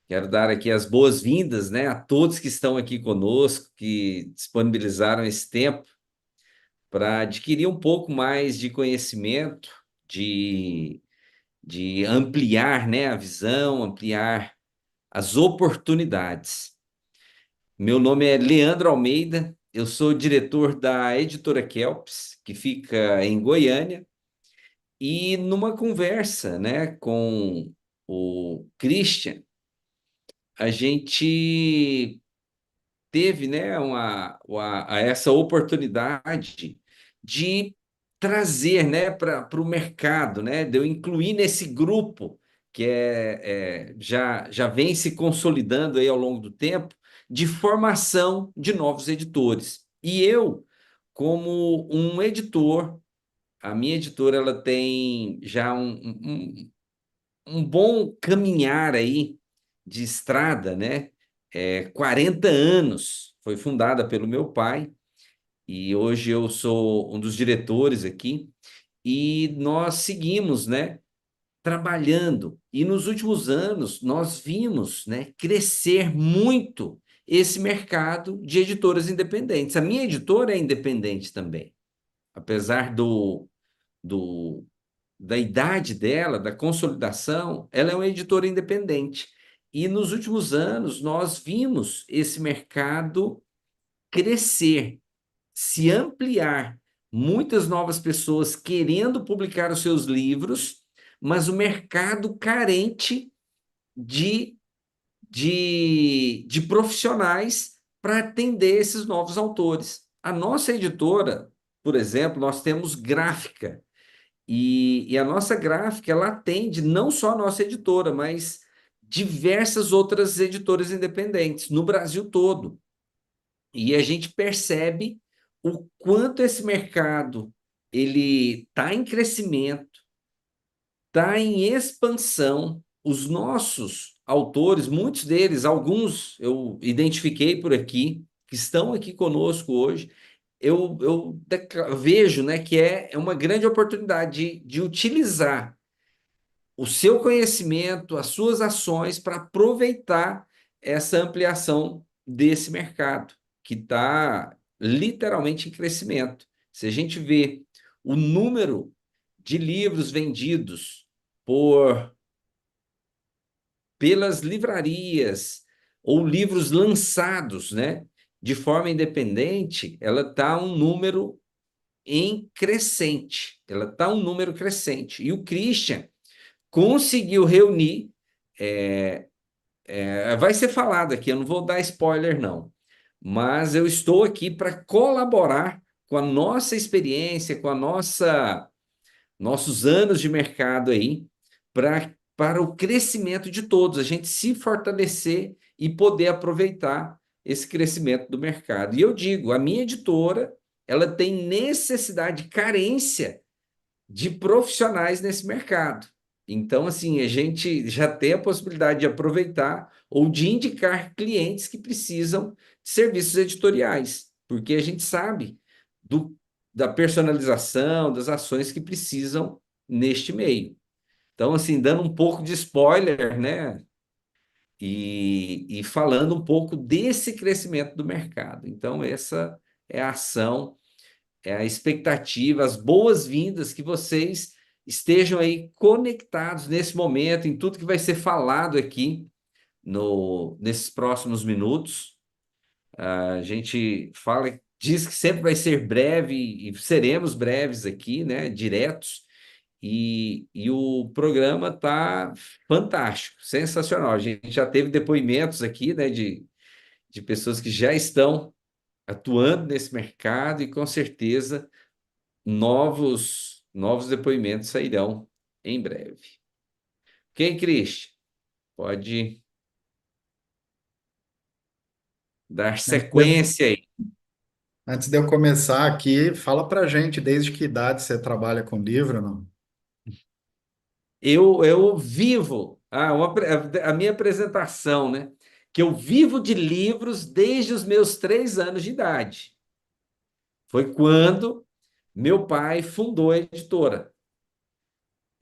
Quero dar aqui as boas-vindas, né, a todos que estão aqui conosco, que disponibilizaram esse tempo para adquirir um pouco mais de conhecimento, de, de ampliar, né, a visão, ampliar as oportunidades. Meu nome é Leandro Almeida, eu sou diretor da editora Kelps, que fica em Goiânia, e numa conversa, né, com o Christian, a gente teve, né, essa oportunidade de trazer, né, para o mercado, né, de eu incluir nesse grupo que já vem se consolidando aí ao longo do tempo, de formação de novos editores. E eu, como um editor, a minha editora ela tem já um bom caminhar aí de estrada, né? 40 anos. Foi fundada pelo meu pai e hoje eu sou um dos diretores aqui e nós seguimos, né? Trabalhando. E nos últimos anos nós vimos, né? Crescer muito esse mercado de editoras independentes. A minha editora é independente também, apesar do da idade dela, da consolidação, ela é uma editora independente. E nos últimos anos, nós vimos esse mercado crescer, se ampliar, muitas novas pessoas querendo publicar os seus livros, mas o mercado carente de, de profissionais para atender esses novos autores. A nossa editora, por exemplo, nós temos gráfica. E a nossa gráfica, ela atende não só a nossa editora, mas diversas outras editoras independentes no Brasil todo. E a gente percebe o quanto esse mercado ele está em crescimento, está em expansão. Os nossos autores, muitos deles, alguns eu identifiquei por aqui, que estão aqui conosco hoje, eu vejo, né, que é uma grande oportunidade de utilizar o seu conhecimento, as suas ações para aproveitar essa ampliação desse mercado, que está literalmente em crescimento. Se a gente vê o número de livros vendidos por pelas livrarias ou livros lançados, né, de forma independente, ela está um número em crescente. Ela está um número crescente. E o Christian conseguiu reunir. Vai ser falado aqui, eu não vou dar spoiler, não. Mas eu estou aqui para colaborar com a nossa experiência, com a nossos anos de mercado aí, para o crescimento de todos, a gente se fortalecer e poder aproveitar esse crescimento do mercado. E eu digo, a minha editora, ela tem necessidade, carência de profissionais nesse mercado. Então, assim, a gente já tem a possibilidade de aproveitar ou de indicar clientes que precisam de serviços editoriais, porque a gente sabe do, da personalização, das ações que precisam neste meio. Então, assim, dando um pouco de spoiler, né? E falando um pouco desse crescimento do mercado. Então, essa é a ação, é a expectativa, as boas-vindas que vocês estejam aí conectados nesse momento, em tudo que vai ser falado aqui nesses próximos minutos. A gente fala, diz que sempre vai ser breve e seremos breves aqui, né? Diretos. E o programa está fantástico, sensacional. A gente já teve depoimentos aqui, né, de pessoas que já estão atuando nesse mercado e com certeza novos depoimentos sairão em breve. Quem, Cristian? Pode dar Antes de eu sequência aí. antes de eu começar aqui, fala pra gente desde que idade você trabalha com livro, não? Eu vivo a minha apresentação, né? Que eu vivo de livros desde os meus 3 anos de idade. Foi quando meu pai fundou a editora.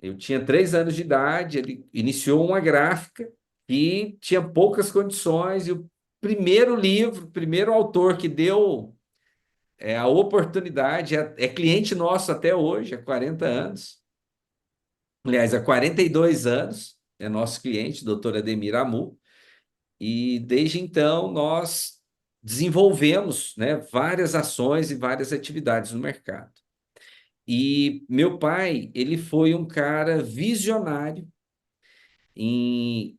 Eu tinha 3 anos de idade, ele iniciou uma gráfica que tinha poucas condições, e o primeiro livro, o primeiro autor que deu a oportunidade, é cliente nosso até hoje, há 40 anos, aliás, há 42 anos, é nosso cliente, doutor Ademir Amu, e desde então nós desenvolvemos, né, várias ações e várias atividades no mercado. E meu pai, ele foi um cara visionário em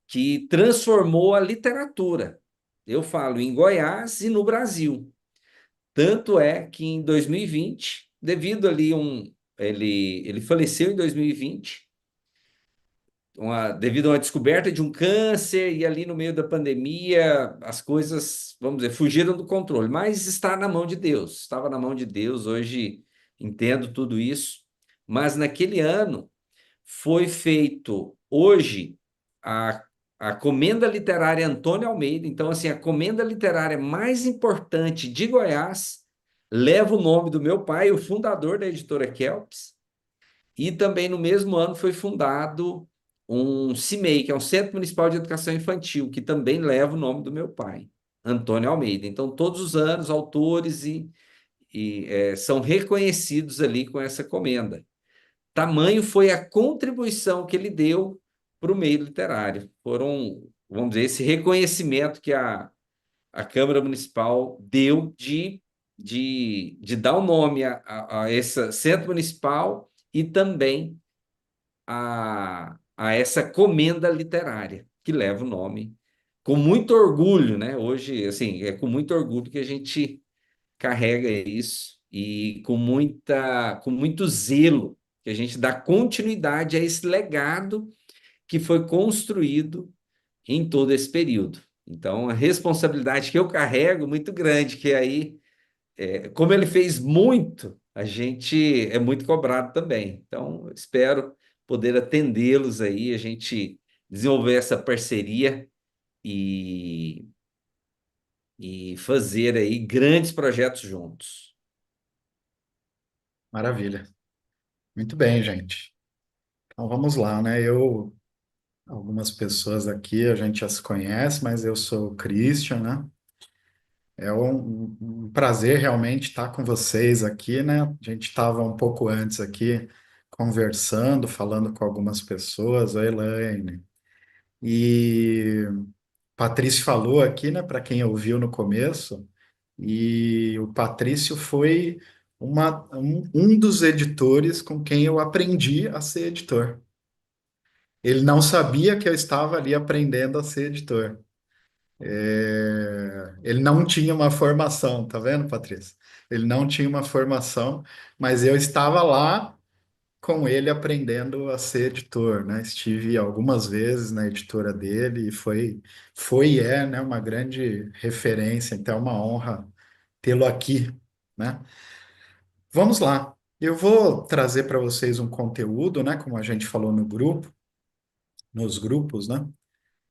que transformou a literatura. Eu falo em Goiás e no Brasil. Tanto é que em 2020, devido ali ele faleceu em 2020, devido a uma descoberta de um câncer, e ali no meio da pandemia as coisas, vamos dizer, fugiram do controle, mas está na mão de Deus, estava na mão de Deus, hoje entendo tudo isso, mas naquele ano foi feito, hoje, a, a Comenda Literária Antônio Almeida, então assim, a comenda literária mais importante de Goiás leva o nome do meu pai, o fundador da editora Kelps, e também no mesmo ano foi fundado um CIMEI, que é um Centro Municipal de Educação Infantil, que também leva o nome do meu pai, Antônio Almeida. Então, todos os anos, autores são reconhecidos ali com essa comenda. Tamanho foi a contribuição que ele deu para o meio literário. Foram, vamos dizer, esse reconhecimento que a Câmara Municipal deu de dar o nome a esse centro municipal e também a essa comenda literária, que leva o nome com muito orgulho, né? Hoje, assim, é com muito orgulho que a gente carrega isso e com muito zelo que a gente dá continuidade a esse legado que foi construído em todo esse período. Então, a responsabilidade que eu carrego é muito grande, que aí, como ele fez muito, a gente é muito cobrado também. Então, eu espero poder atendê-los aí, a gente desenvolver essa parceria e, e fazer aí grandes projetos juntos. Maravilha. Muito bem, gente. Então vamos lá, né? Algumas pessoas aqui a gente já se conhece, mas eu sou o Christian, né? É um prazer realmente estar com vocês aqui, né? A gente estava um pouco antes aqui conversando, falando com algumas pessoas, a Elaine. E Patrício falou aqui, né, para quem ouviu no começo, e o Patrício foi um dos editores com quem eu aprendi a ser editor. Ele não sabia que eu estava ali aprendendo a ser editor. Ele não tinha uma formação, tá vendo, Patrícia? Ele não tinha uma formação, mas eu estava lá com ele aprendendo a ser editor, né? Estive algumas vezes na editora dele e foi e é, né, uma grande referência, então é uma honra tê-lo aqui, né? Vamos lá. Eu vou trazer para vocês um conteúdo, né, como a gente falou no grupo, nos grupos, né?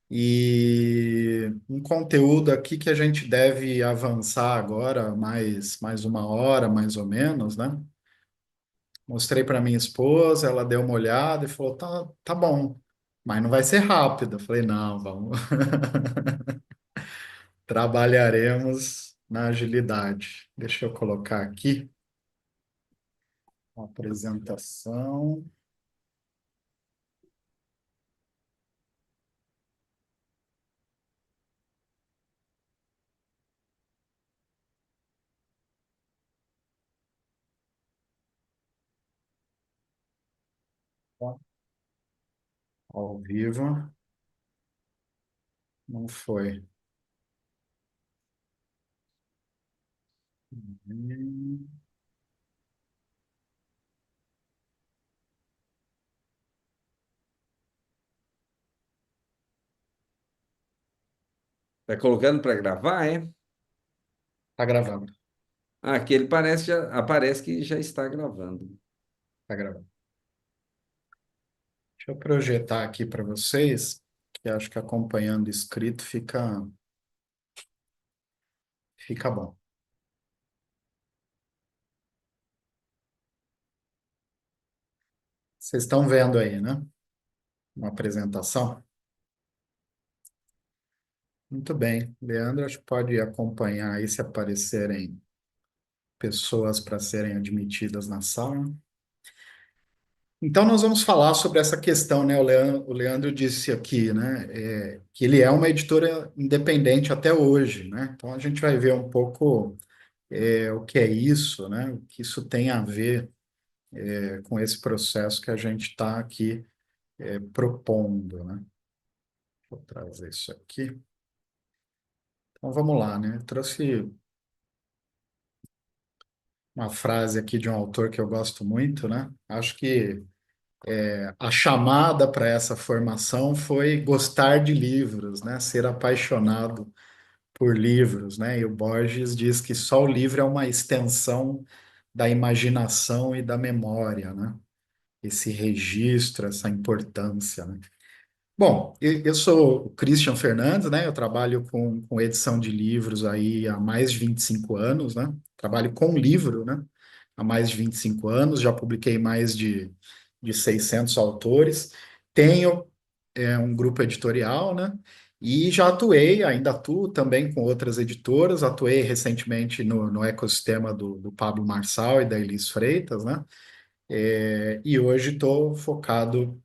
E um conteúdo aqui que a gente deve avançar agora mais uma hora, mais ou menos, né? Mostrei para minha esposa, ela deu uma olhada e falou: tá bom, mas não vai ser rápido. Eu falei: não, vamos, trabalharemos na agilidade. Deixa eu colocar aqui a apresentação. Ao vivo, não foi. Hum, Tá colocando para gravar, é? Tá gravando, Ah, aqui ele aparece que já está gravando. tá gravando. Deixa eu projetar aqui para vocês, que acho que acompanhando escrito fica bom. Vocês estão vendo aí, né? Uma apresentação. Muito bem. Leandro, acho que pode acompanhar aí se aparecerem pessoas para serem admitidas na sala. Então, nós vamos falar sobre essa questão, né? O Leandro disse aqui, né, que ele é uma editora independente até hoje, né? Então, a gente vai ver um pouco o que é isso, né? O que isso tem a ver com esse processo que a gente está aqui propondo, né? Vou trazer isso aqui. Então, vamos lá, né? Eu trouxe uma frase aqui de um autor que eu gosto muito, né? Acho que a chamada para essa formação foi gostar de livros, né? Ser apaixonado por livros, né? E o Borges diz que só o livro é uma extensão da imaginação e da memória, né? Esse registro, essa importância, né? Bom, eu sou o Christian Fernandes, né? Eu trabalho com edição de livros aí há mais de 25 anos, né? Trabalho com livro, né? Há mais de 25 anos, já publiquei mais de 600 autores. Tenho um grupo editorial, né? E já atuei, ainda atuo também com outras editoras. Atuei recentemente no ecossistema do Pablo Marçal e da Elis Freitas, né? E hoje estou focado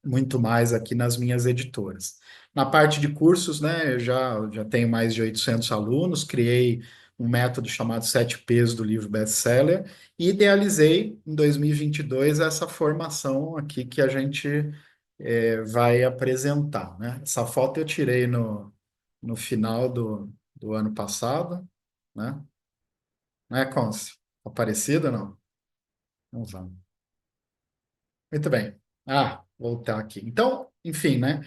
muito mais aqui nas minhas editoras. Na parte de cursos, né, eu já tenho mais de 800 alunos, criei um método chamado 7Ps do livro best-seller e idealizei em 2022 essa formação aqui que a gente vai apresentar, né? Essa foto eu tirei no final do ano passado, né? Não é, Conce? Tá parecido ou não? Não vamos. Muito bem. Voltar aqui. Então, enfim, né?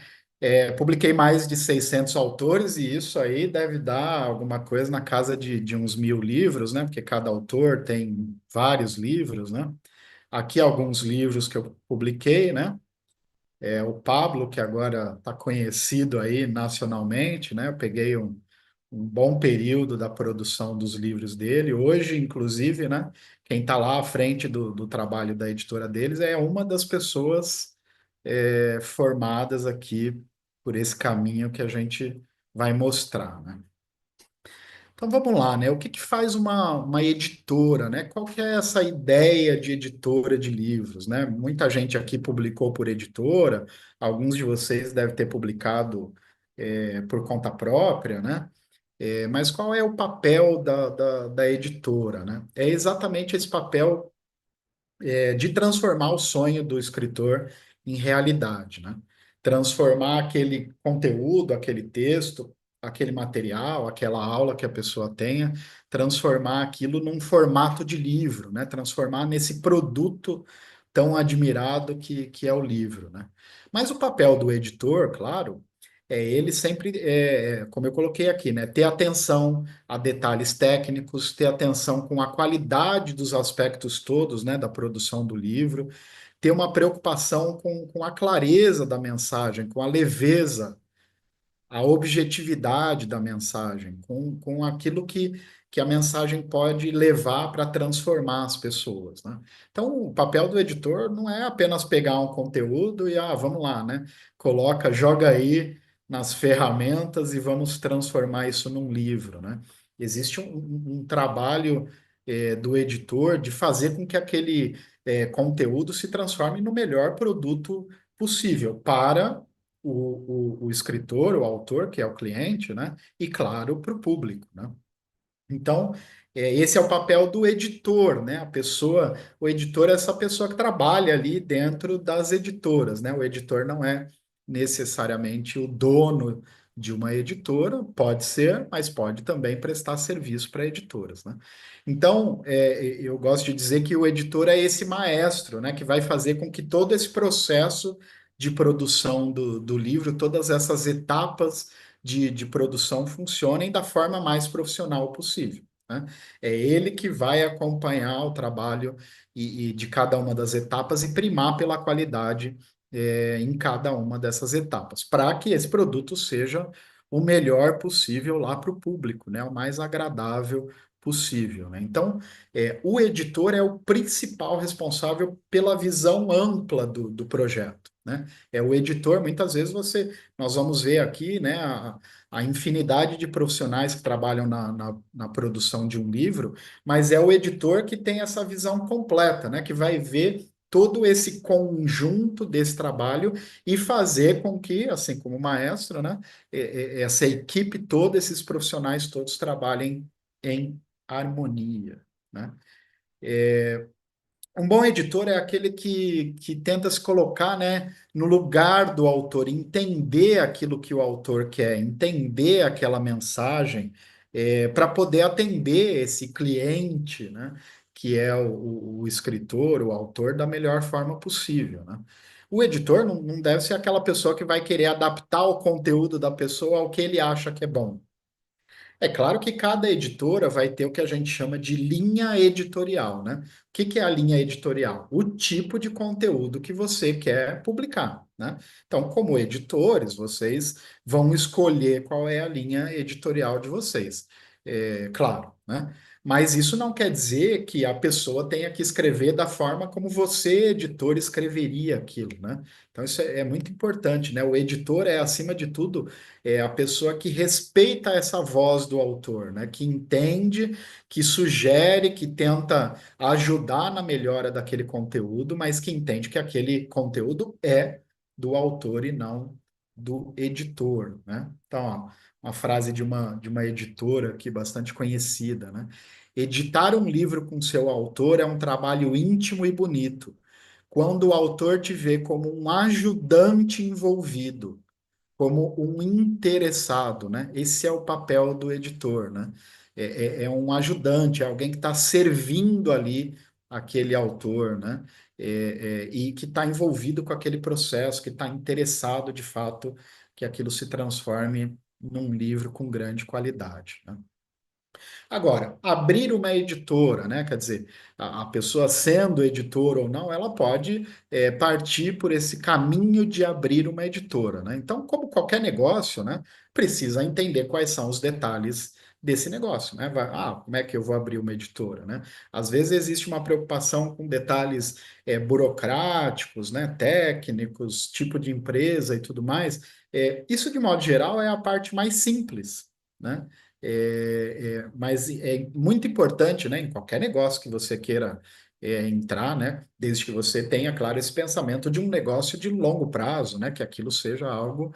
Publiquei mais de 600 autores e isso aí deve dar alguma coisa na casa de uns 1.000 livros, né? Porque cada autor tem vários livros, né? Aqui alguns livros que eu publiquei, né? O Pablo, que agora está conhecido aí nacionalmente, né? Eu peguei um bom período da produção dos livros dele. Hoje, inclusive, né? Quem está lá à frente do trabalho da editora deles é uma das pessoas formadas aqui por esse caminho que a gente vai mostrar, né? Então vamos lá, né? O que que faz uma editora, né? Qual que é essa ideia de editora de livros, né? Muita gente aqui publicou por editora, alguns de vocês devem ter publicado por conta própria, né? Mas qual é o papel da editora, né? É exatamente esse papel de transformar o sonho do escritor em realidade, né? Transformar aquele conteúdo, aquele texto, aquele material, aquela aula que a pessoa tenha, transformar aquilo num formato de livro, né? Transformar nesse produto tão admirado que é o livro, né? Mas o papel do editor, claro, ele sempre, como eu coloquei aqui, né? Ter atenção a detalhes técnicos, ter atenção com a qualidade dos aspectos todos, né, da produção do livro, ter uma preocupação com a clareza da mensagem, com a leveza, a objetividade da mensagem, com aquilo que a mensagem pode levar para transformar as pessoas, né? Então, o papel do editor não é apenas pegar um conteúdo e, vamos lá, né? Coloca, joga aí nas ferramentas e vamos transformar isso num livro, né? Existe um trabalho do editor de fazer com que aquele conteúdo se transforme no melhor produto possível para o escritor, o autor, que é o cliente, né? E claro, para o público, né? Então, esse é o papel do editor, né? O editor é essa pessoa que trabalha ali dentro das editoras, né? O editor não é necessariamente o dono de uma editora, pode ser, mas pode também prestar serviço para editoras, né? Então, eu gosto de dizer que o editor é esse maestro, né? Que vai fazer com que todo esse processo de produção do livro, todas essas etapas de produção funcionem da forma mais profissional possível, né? É ele que vai acompanhar o trabalho e de cada uma das etapas e primar pela qualidade em cada uma dessas etapas, para que esse produto seja o melhor possível lá para o público, né? O mais agradável possível, né? Então, o editor é o principal responsável pela visão ampla do projeto. né? É o editor, muitas vezes nós vamos ver aqui, né, a infinidade de profissionais que trabalham na produção de um livro, mas é o editor que tem essa visão completa, né, que vai ver todo esse conjunto desse trabalho e fazer com que, assim como o maestro, né, essa equipe toda, esses profissionais todos trabalhem em harmonia, né? Um bom editor é aquele que tenta se colocar, né, no lugar do autor, entender aquilo que o autor quer, entender aquela mensagem, para poder atender esse cliente, né, que é o escritor, o autor, da melhor forma possível, né? O editor não deve ser aquela pessoa que vai querer adaptar o conteúdo da pessoa ao que ele acha que é bom. É claro que cada editora vai ter o que a gente chama de linha editorial, né? O que é a linha editorial? O tipo de conteúdo que você quer publicar, né? Então, como editores, vocês vão escolher qual é a linha editorial de vocês. Claro, né? Mas isso não quer dizer que a pessoa tenha que escrever da forma como você, editor, escreveria aquilo, né? Então, isso é muito importante, né? O editor é, acima de tudo, a pessoa que respeita essa voz do autor, né? Que entende, que sugere, que tenta ajudar na melhora daquele conteúdo, mas que entende que aquele conteúdo é do autor e não do editor, né? Então, ó, uma frase de uma editora aqui bastante conhecida, né? Editar um livro com seu autor é um trabalho íntimo e bonito, quando o autor te vê como um ajudante envolvido, como um interessado, né? Esse é o papel do editor, né? É um ajudante, é alguém que está servindo ali aquele autor, né? E que está envolvido com aquele processo, que está interessado de fato que aquilo se transforme num livro com grande qualidade, né? Agora, abrir uma editora, né? Quer dizer, a pessoa sendo editora ou não, ela pode partir por esse caminho de abrir uma editora, né? Então, como qualquer negócio, né? Precisa entender quais são os detalhes desse negócio, né? Como é que eu vou abrir uma editora, né? Às vezes existe uma preocupação com detalhes burocráticos, né? Técnicos, tipo de empresa e tudo mais. Isso, de modo geral, é a parte mais simples, né? Mas é muito importante, né, em qualquer negócio que você queira entrar, né, desde que você tenha, claro, esse pensamento de um negócio de longo prazo, né, que aquilo seja algo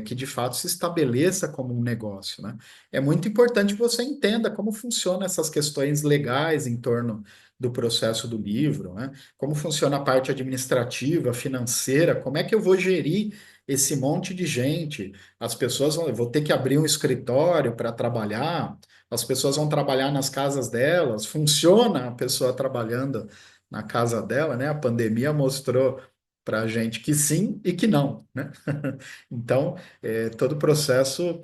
que de fato se estabeleça como um negócio, né. É muito importante que você entenda como funcionam essas questões legais em torno do processo do livro, né, como funciona a parte administrativa, financeira, como é que eu vou gerir esse monte de gente. As pessoas vão, eu vou ter que abrir um escritório para trabalhar, as pessoas vão trabalhar nas casas delas, funciona a pessoa trabalhando na casa dela, né? A pandemia mostrou para a gente que sim e que não, né? Então, todo processo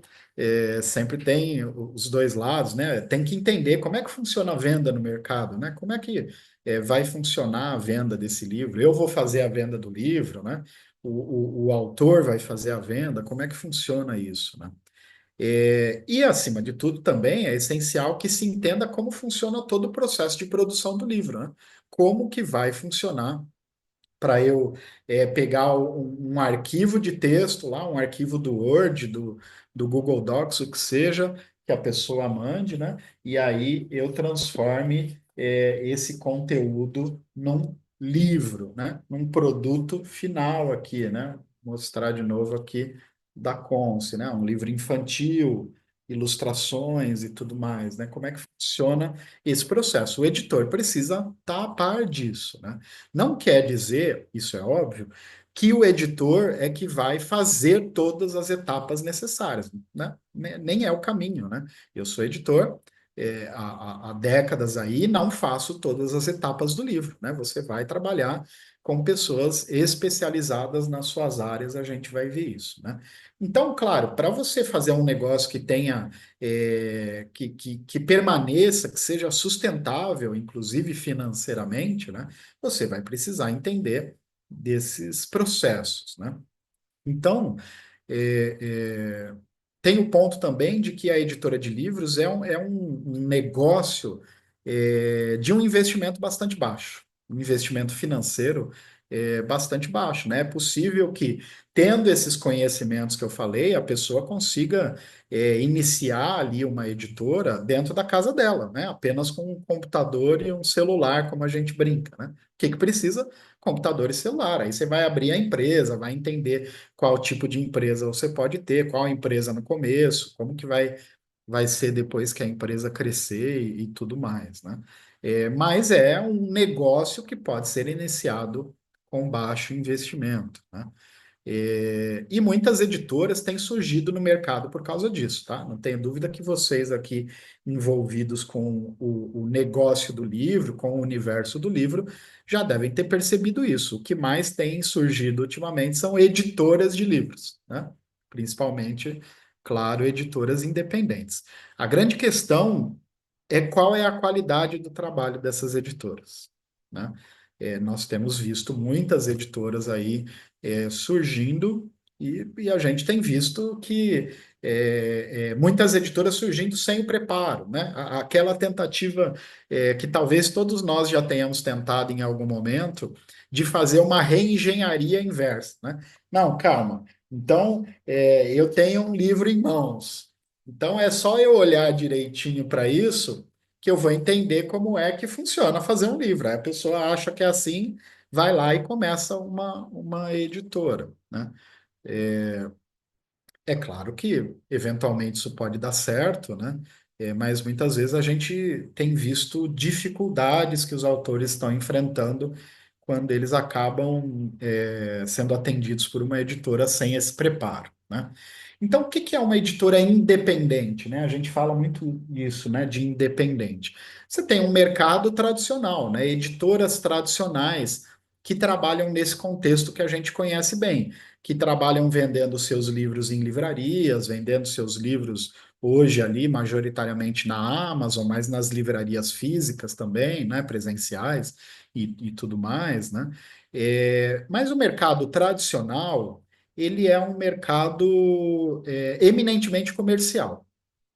sempre tem os dois lados, né? Tem que entender como é que funciona a venda no mercado, né? Como é que vai funcionar a venda desse livro? Eu vou fazer a venda do livro, né? O autor vai fazer a venda, como é que funciona isso, né? E, acima de tudo, também é essencial que se entenda como funciona todo o processo de produção do livro, né? Como que vai funcionar para eu pegar um arquivo de texto lá, um arquivo do Word, do Google Docs, o que seja, que a pessoa mande, né? E aí eu transforme esse conteúdo num livro, né? Num produto final aqui, né? Mostrar de novo aqui da Conce, né? Um livro infantil, ilustrações e tudo mais, né? Como é que funciona esse processo? O editor precisa estar a par disso, né? Não quer dizer, isso é óbvio, que o editor é que vai fazer todas as etapas necessárias, né? Nem é o caminho, né? Eu sou editor, há décadas aí, não faço todas as etapas do livro, né? Você vai trabalhar com pessoas especializadas nas suas áreas, a gente vai ver isso, né? Então, claro, para você fazer um negócio que tenha, que permaneça, que seja sustentável, inclusive financeiramente, né? Você vai precisar entender desses processos, né? Então, é, é, tem o ponto também de que a editora de livros é um negócio de um investimento bastante baixo, um investimento financeiro bastante baixo, né? É possível que, tendo esses conhecimentos que eu falei, a pessoa consiga iniciar ali uma editora dentro da casa dela, né? Apenas com um computador e um celular, como a gente brinca, né? O que que precisa? Computador e celular. Aí você vai abrir a empresa, vai entender qual tipo de empresa você pode ter, qual empresa no começo, como que vai ser depois que a empresa crescer e tudo mais, né? Mas é um negócio que pode ser iniciado com baixo investimento, né? E muitas editoras têm surgido no mercado por causa disso, tá? Não tenho dúvida que vocês aqui envolvidos com o negócio do livro, com o universo do livro, já devem ter percebido isso. O que mais tem surgido ultimamente são editoras de livros, né? Principalmente, claro, editoras independentes. A grande questão é qual é a qualidade do trabalho dessas editoras, né? Nós temos visto muitas editoras aí surgindo e a gente tem visto que muitas editoras surgindo sem o preparo, né? Aquela tentativa que talvez todos nós já tenhamos tentado em algum momento de fazer uma reengenharia inversa, né? Não, calma. Então, eu tenho um livro em mãos. Então é só eu olhar direitinho para isso que eu vou entender como é que funciona fazer um livro. Aí a pessoa acha que é assim, vai lá e começa uma editora, né? É claro que eventualmente isso pode dar certo, né? Mas muitas vezes a gente tem visto dificuldades que os autores estão enfrentando quando eles acabam sendo atendidos por uma editora sem esse preparo, né? Então, o que que é uma editora independente, né? A gente fala muito isso, né? De independente. Você tem um mercado tradicional, né? Editoras tradicionais que trabalham nesse contexto que a gente conhece bem, que trabalham vendendo seus livros em livrarias, vendendo seus livros hoje ali, majoritariamente na Amazon, mas nas livrarias físicas também, né, presenciais e tudo mais, né? Mas o mercado tradicional, ele é um mercado eminentemente comercial.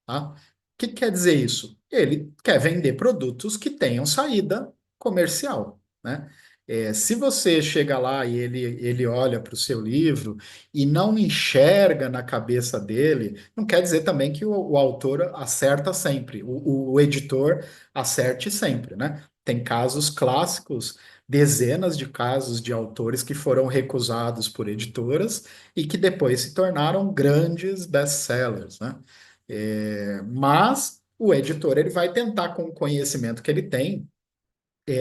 Tá? O que quer dizer isso? Ele quer vender produtos que tenham saída comercial, né? Se você chega lá e ele olha para o seu livro e não enxerga na cabeça dele, não quer dizer também que o autor acerta sempre, o editor acerte sempre, né? Tem casos clássicos, dezenas de casos de autores que foram recusados por editoras e que depois se tornaram grandes best-sellers, né? Mas o editor ele vai tentar, com o conhecimento que ele tem,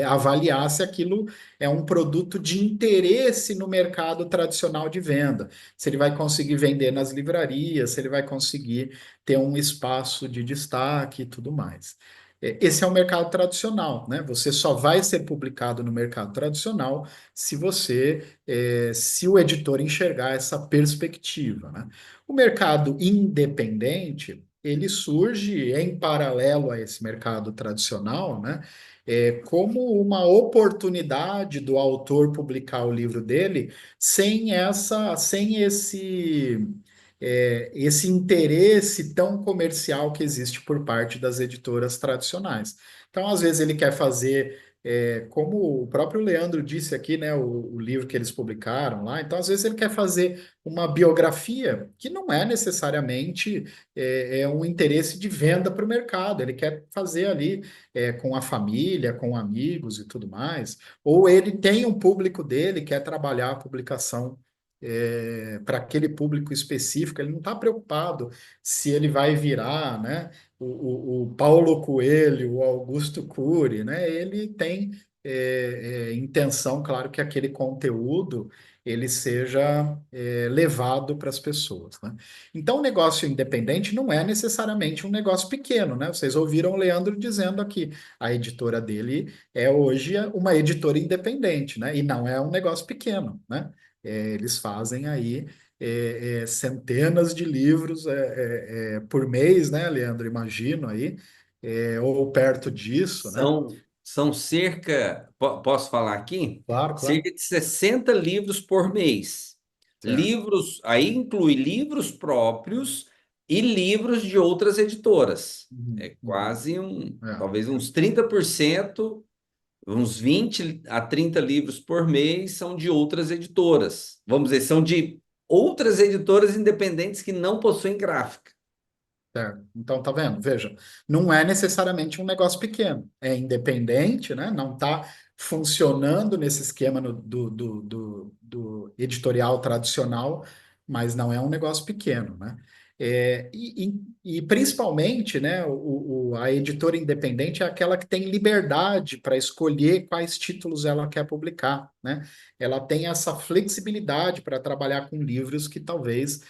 avaliar se aquilo é um produto de interesse no mercado tradicional de venda, se ele vai conseguir vender nas livrarias, se ele vai conseguir ter um espaço de destaque e tudo mais. Esse é o mercado tradicional, né? Você só vai ser publicado no mercado tradicional se o editor enxergar essa perspectiva, né? O mercado independente, ele surge em paralelo a esse mercado tradicional, né? Como uma oportunidade do autor publicar o livro dele sem esse interesse tão comercial que existe por parte das editoras tradicionais. Então, às vezes, ele quer fazer, como o próprio Leandro disse aqui, né, o livro que eles publicaram lá. Então, às vezes, ele quer fazer uma biografia que não é necessariamente um interesse de venda para o mercado. Ele quer fazer ali com a família, com amigos e tudo mais. Ou ele tem um público dele, quer trabalhar a publicação para aquele público específico, ele não está preocupado se ele vai virar, né, o Paulo Coelho, o Augusto Cury, né? Ele tem intenção, claro, que aquele conteúdo ele seja levado para as pessoas, né? Então, o negócio independente não é necessariamente um negócio pequeno, né? Vocês ouviram o Leandro dizendo aqui, a editora dele é hoje uma editora independente, né? E não é um negócio pequeno, né? Eles fazem aí centenas de livros por mês, né, Leandro? Imagino aí, ou perto disso, né? São cerca, posso falar aqui? Claro, claro. Cerca de 60 livros por mês. Certo. Livros, aí inclui livros próprios e livros de outras editoras. Uhum, É uhum. quase É. talvez uns 30% uns 20 a 30 livros por mês são de outras editoras. Vamos dizer, são de outras editoras independentes que não possuem gráfica. Certo. Então, tá vendo? Veja, não é necessariamente um negócio pequeno. É independente, né? Não está funcionando nesse esquema do editorial tradicional, mas não é um negócio pequeno, né? E principalmente, né, a editora independente é aquela que tem liberdade para escolher quais títulos ela quer publicar, né? Ela tem essa flexibilidade para trabalhar com livros que talvez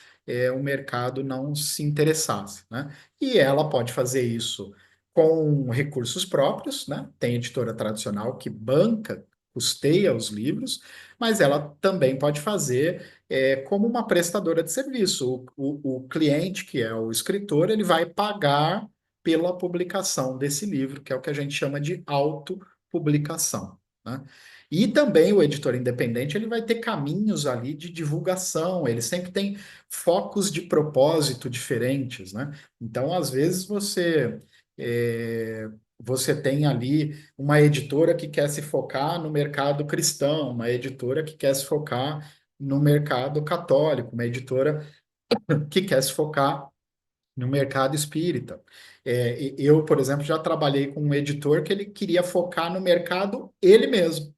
o mercado não se interessasse, né? E ela pode fazer isso com recursos próprios, né? Tem editora tradicional que banca, custeia os livros, mas ela também pode fazer como uma prestadora de serviço. O cliente, que é o escritor, ele vai pagar pela publicação desse livro, que é o que a gente chama de autopublicação, né? E também o editor independente ele vai ter caminhos ali de divulgação, ele sempre tem focos de propósito diferentes, né? Então, às vezes, você tem ali uma editora que quer se focar no mercado cristão, uma editora que quer se focar no mercado católico, uma editora que quer se focar no mercado espírita. Eu, por exemplo, já trabalhei com um editor que ele queria focar no mercado ele mesmo,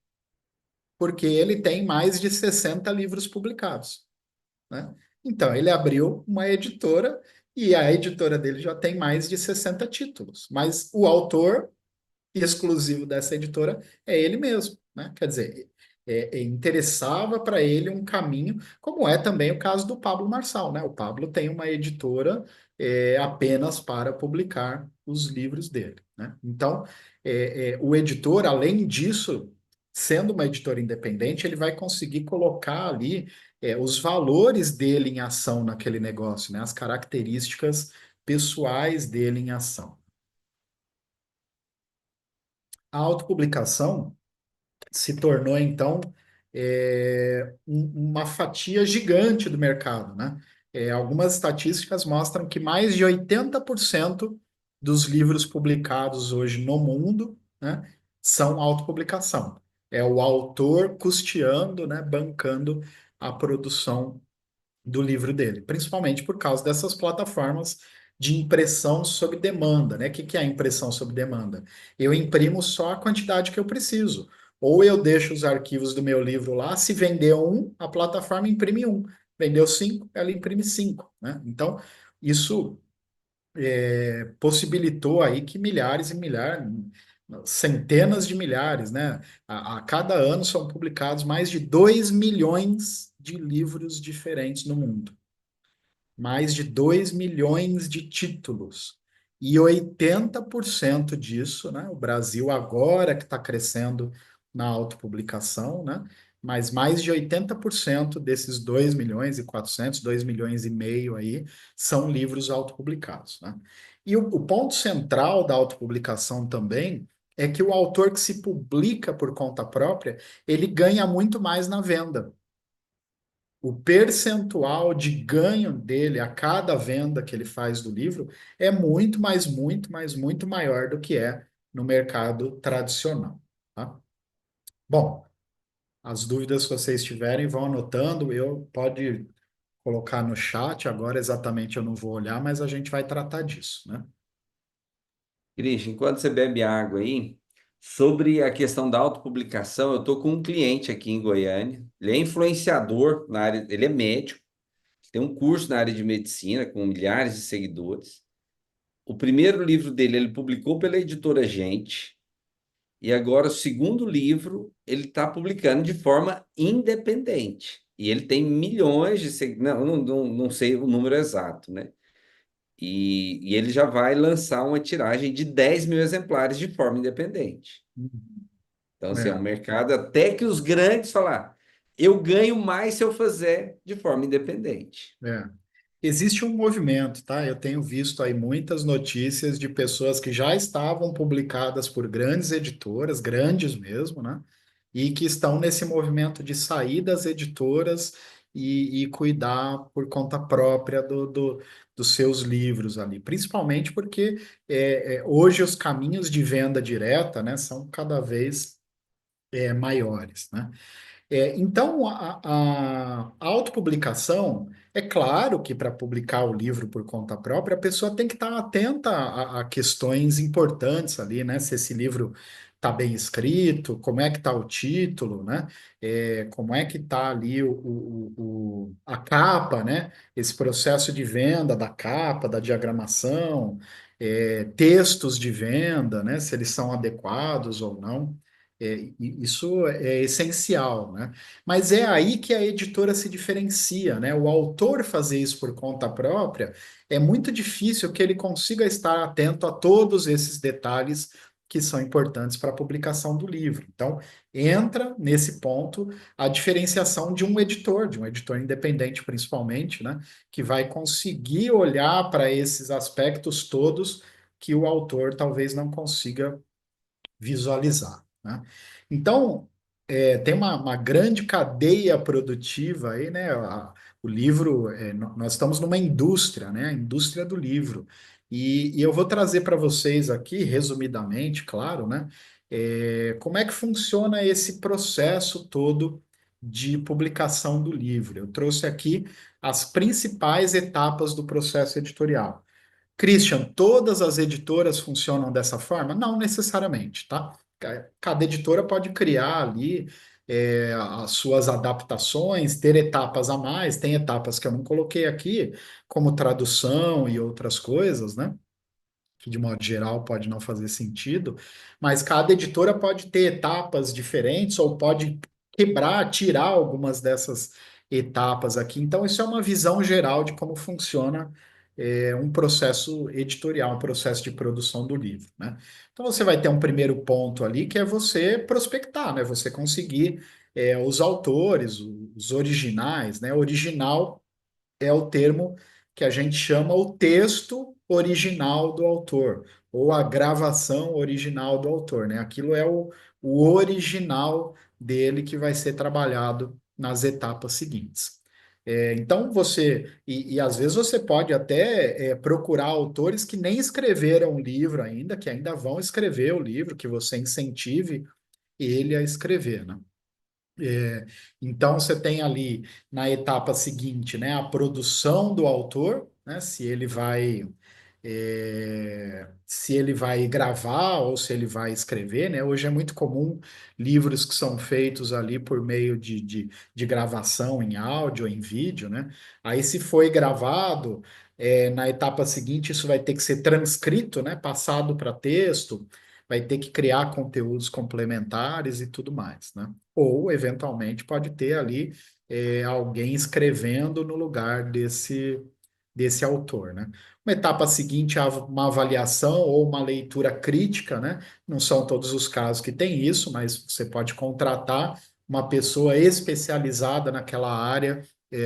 porque ele tem mais de 60 livros publicados, né? Então, ele abriu uma editora e a editora dele já tem mais de 60 títulos, mas o autor exclusivo dessa editora é ele mesmo, né? Quer dizer, interessava para ele um caminho, como é também o caso do Pablo Marçal, né? O Pablo tem uma editora apenas para publicar os livros dele, né? Então, o editor, além disso, sendo uma editora independente, ele vai conseguir colocar ali os valores dele em ação naquele negócio, né? As características pessoais dele em ação. A autopublicação se tornou, então, uma fatia gigante do mercado, né? Algumas estatísticas mostram que mais de 80% dos livros publicados hoje no mundo, né, são autopublicação. É o autor custeando, né, bancando a produção do livro dele, principalmente por causa dessas plataformas de impressão sob demanda, né? O que que é a impressão sob demanda? Eu imprimo só a quantidade que eu preciso. Ou eu deixo os arquivos do meu livro lá, se vender um, a plataforma imprime um. Vendeu cinco, ela imprime cinco, né? Então, isso possibilitou aí que milhares e milhares, centenas de milhares, né? A cada ano são publicados mais de 2 milhões de livros diferentes no mundo, mais de 2 milhões de títulos. E 80% disso, né? O Brasil agora que está crescendo na autopublicação, né? Mas mais de 80% desses 2 milhões e 400, 2 milhões e meio aí, são livros autopublicados, né? E o ponto central da autopublicação também é que o autor que se publica por conta própria, ele ganha muito mais na venda. O percentual de ganho dele a cada venda que ele faz do livro é muito, mas muito, mas muito maior do que é no mercado tradicional, tá? Bom, as dúvidas que vocês tiverem vão anotando, eu pode colocar no chat, agora exatamente eu não vou olhar, mas a gente vai tratar disso, né? Christian, enquanto você bebe água aí, sobre a questão da autopublicação, eu estou com um cliente aqui em Goiânia. Ele é influenciador na área, ele é médico, tem um curso na área de medicina com milhares de seguidores. O primeiro livro dele ele publicou pela editora Gente, e agora o segundo livro ele está publicando de forma independente. E ele tem milhões de seguidores, não sei o número exato, né? E ele já vai lançar uma tiragem de 10 mil exemplares de forma independente. Então, assim, é um É, mercado até que os grandes falar, eu ganho mais se eu fizer de forma independente. é. Existe um movimento, tá? Eu tenho visto aí muitas notícias de pessoas que já estavam publicadas por grandes editoras, grandes mesmo, né? E que estão nesse movimento de sair das editoras e cuidar por conta própria dos seus livros ali. Principalmente porque hoje os caminhos de venda direta, né, são cada vez maiores, né? Então, a autopublicação, é claro que para publicar o livro por conta própria, a pessoa tem que estar atenta a questões importantes ali, né? Se esse livro está bem escrito, como é que está o título, né? Como é que está ali a capa, né? Esse processo de venda da capa, da diagramação, textos de venda, né? Se eles são adequados ou não. Isso é essencial, né? Mas é aí que a editora se diferencia, né? O autor fazer isso por conta própria é muito difícil que ele consiga estar atento a todos esses detalhes que são importantes para a publicação do livro. Então, entra nesse ponto a diferenciação de um editor independente principalmente, né? Que vai conseguir olhar para esses aspectos todos que o autor talvez não consiga visualizar, né? Então, tem uma grande cadeia produtiva aí, né? O livro, nós estamos numa indústria, né? A indústria do livro. E eu vou trazer para vocês aqui, resumidamente, claro, né? Como é que funciona esse processo todo de publicação do livro. Eu trouxe aqui as principais etapas do processo editorial. Christian, todas as editoras funcionam dessa forma? Não necessariamente, tá? Cada editora pode criar ali as suas adaptações, ter etapas a mais, tem etapas que eu não coloquei aqui, como tradução e outras coisas, né? Que de modo geral pode não fazer sentido, mas cada editora pode ter etapas diferentes ou pode quebrar, tirar algumas dessas etapas aqui. Então, isso é uma visão geral de como funciona um processo editorial, um processo de produção do livro, né? Então, você vai ter um primeiro ponto ali, que é você prospectar, né? Você conseguir os autores, os originais, né? Original é o termo que a gente chama o texto original do autor, ou a gravação original do autor, né? Aquilo é o original dele que vai ser trabalhado nas etapas seguintes. Então e às vezes você pode até procurar autores que nem escreveram o livro ainda, que ainda vão escrever o livro, que você incentive ele a escrever, né? É, então, você tem ali na etapa seguinte, né, a produção do autor, né, se ele vai gravar ou se ele vai escrever, né? Hoje é muito comum livros que são feitos ali por meio de gravação em áudio, em vídeo, né? Aí, se foi gravado, na etapa seguinte, isso vai ter que ser transcrito, né? Passado para texto, vai ter que criar conteúdos complementares e tudo mais, né? Ou, eventualmente, pode ter ali alguém escrevendo no lugar desse autor, né? Uma etapa seguinte é uma avaliação ou uma leitura crítica, né? Não são todos os casos que tem isso, mas você pode contratar uma pessoa especializada naquela área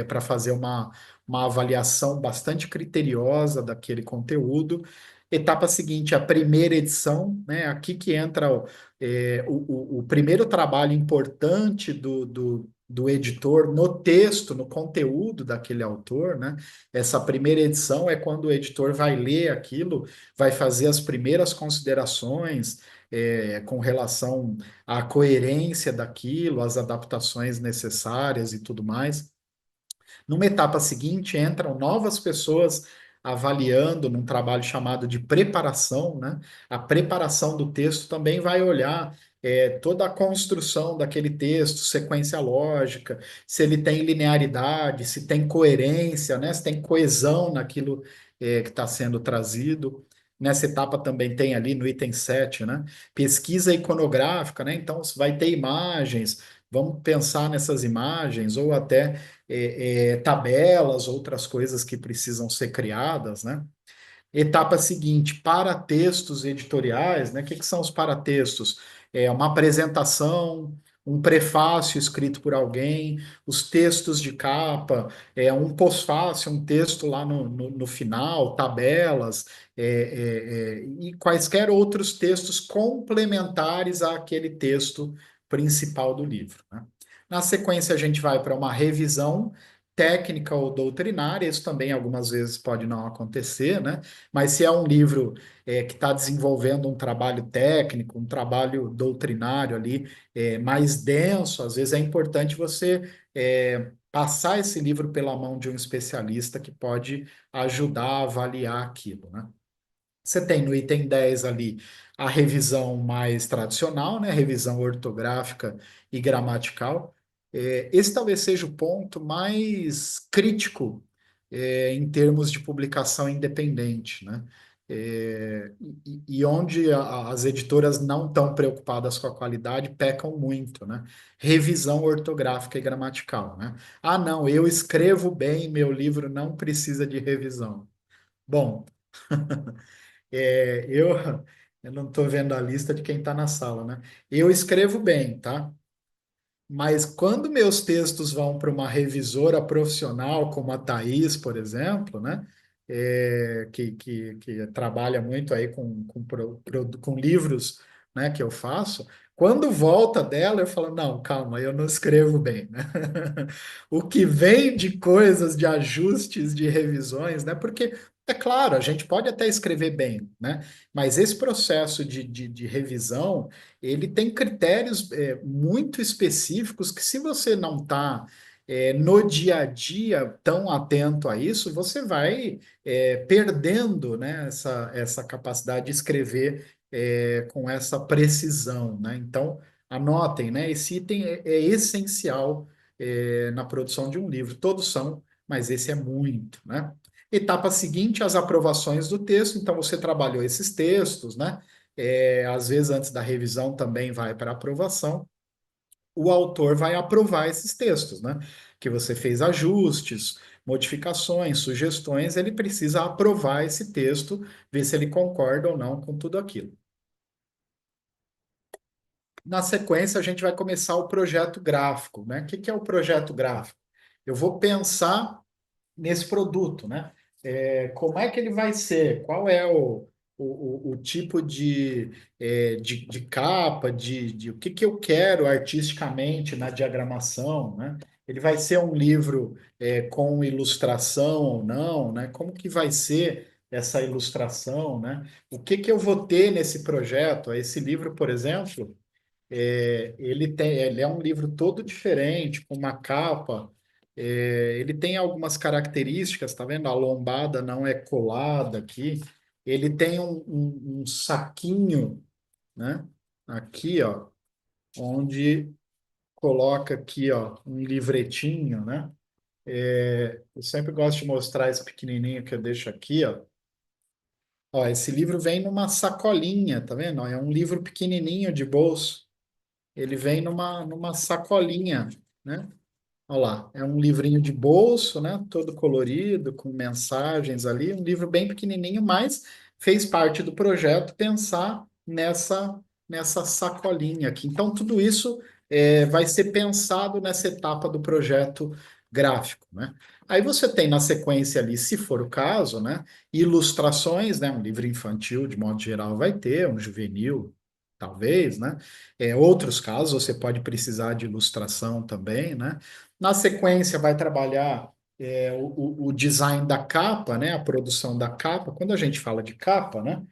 para fazer uma avaliação bastante criteriosa daquele conteúdo. Etapa seguinte, a primeira edição, né? Aqui que entra o primeiro trabalho importante do editor no texto, no conteúdo daquele autor, né? Essa primeira edição é quando o editor vai ler aquilo, vai fazer as primeiras considerações com relação à coerência daquilo, às adaptações necessárias e tudo mais. Numa etapa seguinte, entram novas pessoas avaliando num trabalho chamado de preparação, né? A preparação do texto também vai olhar toda a construção daquele texto, sequência lógica, se ele tem linearidade, se tem coerência, né? Se tem coesão naquilo que está sendo trazido. Nessa etapa também tem ali no item 7, né? Pesquisa iconográfica, né? Então, vai ter imagens, vamos pensar nessas imagens, ou até tabelas, outras coisas que precisam ser criadas, né? Etapa seguinte, paratextos editoriais, né? O que são os paratextos? É uma apresentação, um prefácio escrito por alguém, os textos de capa, um pós-fácio, um texto lá no final, tabelas, e quaisquer outros textos complementares àquele texto principal do livro, né? Na sequência, a gente vai para uma revisão, técnica ou doutrinária, isso também algumas vezes pode não acontecer, né? Mas se é um livro que está desenvolvendo um trabalho técnico, um trabalho doutrinário ali mais denso, às vezes é importante você passar esse livro pela mão de um especialista que pode ajudar a avaliar aquilo, né? Você tem no item 10 ali a revisão mais tradicional, né? Revisão ortográfica e gramatical. Esse talvez seja o ponto mais crítico, em termos de publicação independente, né? E onde as editoras não estão preocupadas com a qualidade, pecam muito, né? Revisão ortográfica e gramatical, né? Ah, não, eu escrevo bem, meu livro não precisa de revisão. Bom, é, eu, eu não estou vendo a lista de quem está na sala, né? Eu escrevo bem, tá? Mas quando meus textos vão para uma revisora profissional, como a Thaís, por exemplo, né? Que trabalha muito aí com livros, né, que eu faço, quando volta dela, eu falo, não, calma, eu não escrevo bem, né? O que vem de coisas, de ajustes, de revisões, né? Porque, é claro, a gente pode até escrever bem, né? Mas esse processo de revisão, ele tem critérios muito específicos que se você não está no dia a dia tão atento a isso, você vai perdendo, né, essa capacidade de escrever com essa precisão, né? Então, anotem, né? Esse item é essencial na produção de um livro. Todos são, mas esse é muito, né? Etapa seguinte, as aprovações do texto. Então, você trabalhou esses textos, né? Às vezes, antes da revisão, também vai para aprovação. O autor vai aprovar esses textos, né? Que você fez ajustes, modificações, sugestões, ele precisa aprovar esse texto, ver se ele concorda ou não com tudo aquilo. Na sequência, a gente vai começar o projeto gráfico, né? O que que é o projeto gráfico? Eu vou pensar nesse produto, né? Como é que ele vai ser? Qual é o tipo de capa, o que que eu quero artisticamente na diagramação, né? Ele vai ser um livro com ilustração ou não, né? Como que vai ser essa ilustração, né? O que que eu vou ter nesse projeto? Esse livro, por exemplo, ele é um livro todo diferente, com uma capa. Ele tem algumas características, tá vendo? A lombada não é colada aqui. Ele tem um saquinho, né? Aqui, ó, onde coloca aqui, ó, um livretinho, né? Eu sempre gosto de mostrar esse pequenininho que eu deixo aqui, ó. Ó, esse livro vem numa sacolinha, tá vendo? Ó, é um livro pequenininho de bolso. Ele vem numa sacolinha, né? Olha lá, é um livrinho de bolso, né? Todo colorido, com mensagens ali, um livro bem pequenininho, mas fez parte do projeto pensar nessa sacolinha aqui. Então, tudo isso vai ser pensado nessa etapa do projeto gráfico, né? Aí você tem na sequência ali, se for o caso, né? Ilustrações, né? Um livro infantil, de modo geral, vai ter, um juvenil, talvez, né? Outros casos, você pode precisar de ilustração também, né? Na sequência, vai trabalhar o design da capa, né? A produção da capa. Quando a gente fala de capa, né?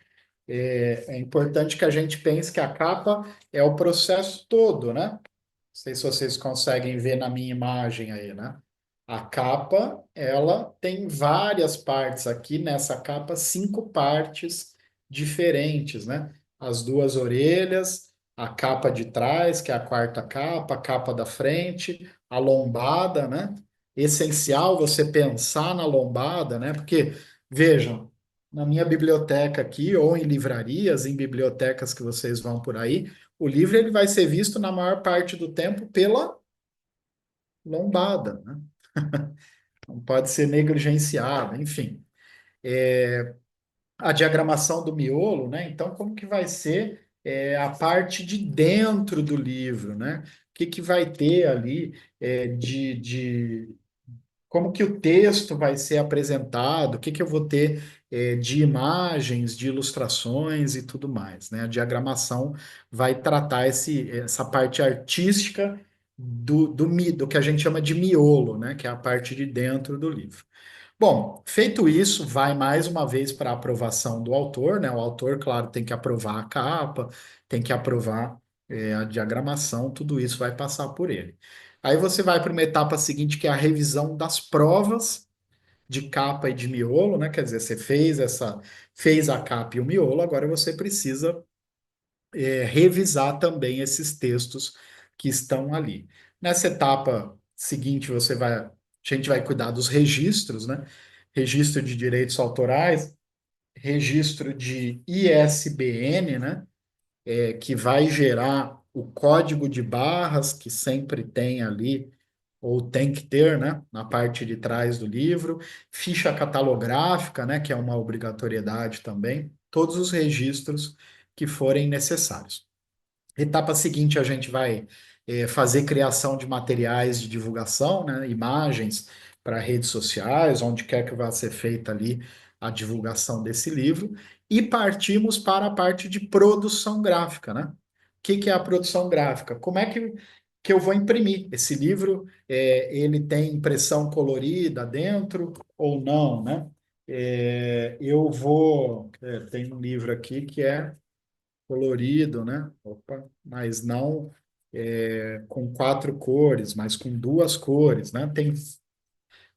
É importante que a gente pense que a capa é o processo todo, né? Não sei se vocês conseguem ver na minha imagem aí, né? A capa, ela tem várias partes aqui nessa capa, 5 partes diferentes, né? As duas orelhas, a capa de trás, que é a quarta capa, a capa da frente, a lombada, né? Essencial você pensar na lombada, né? Porque, vejam, na minha biblioteca aqui, ou em livrarias, em bibliotecas que vocês vão por aí, o livro ele vai ser visto na maior parte do tempo pela lombada, né? Não pode ser negligenciada, enfim. A diagramação do miolo, né? Então, como que vai ser a parte de dentro do livro, né? O que que vai ter ali como que o texto vai ser apresentado, o que que eu vou ter de imagens, de ilustrações e tudo mais, né? A diagramação vai tratar essa parte artística do que a gente chama de miolo, né? Que é a parte de dentro do livro. Bom, feito isso, vai mais uma vez para a aprovação do autor, né? O autor, claro, tem que aprovar a capa, tem que aprovar a diagramação, tudo isso vai passar por ele. Aí você vai para uma etapa seguinte, que é a revisão das provas de capa e de miolo, né? Quer dizer, você fez a capa e o miolo, agora você precisa revisar também esses textos que estão ali. Nessa etapa seguinte, a gente vai cuidar dos registros, né? Registro de direitos autorais, registro de ISBN, né? Que vai gerar o código de barras que sempre tem ali, ou tem que ter, né? Na parte de trás do livro, ficha catalográfica, né? Que é uma obrigatoriedade também, todos os registros que forem necessários. Etapa seguinte, a gente vai fazer criação de materiais de divulgação, né, imagens para redes sociais, onde quer que vá ser feita ali a divulgação desse livro, e partimos para a parte de produção gráfica, né? O que é a produção gráfica? Como é que eu vou imprimir? Esse livro, ele tem impressão colorida dentro ou não, né? Tem um livro aqui que é colorido, né? Opa, mas não com quatro cores, mas com duas cores, né? Tem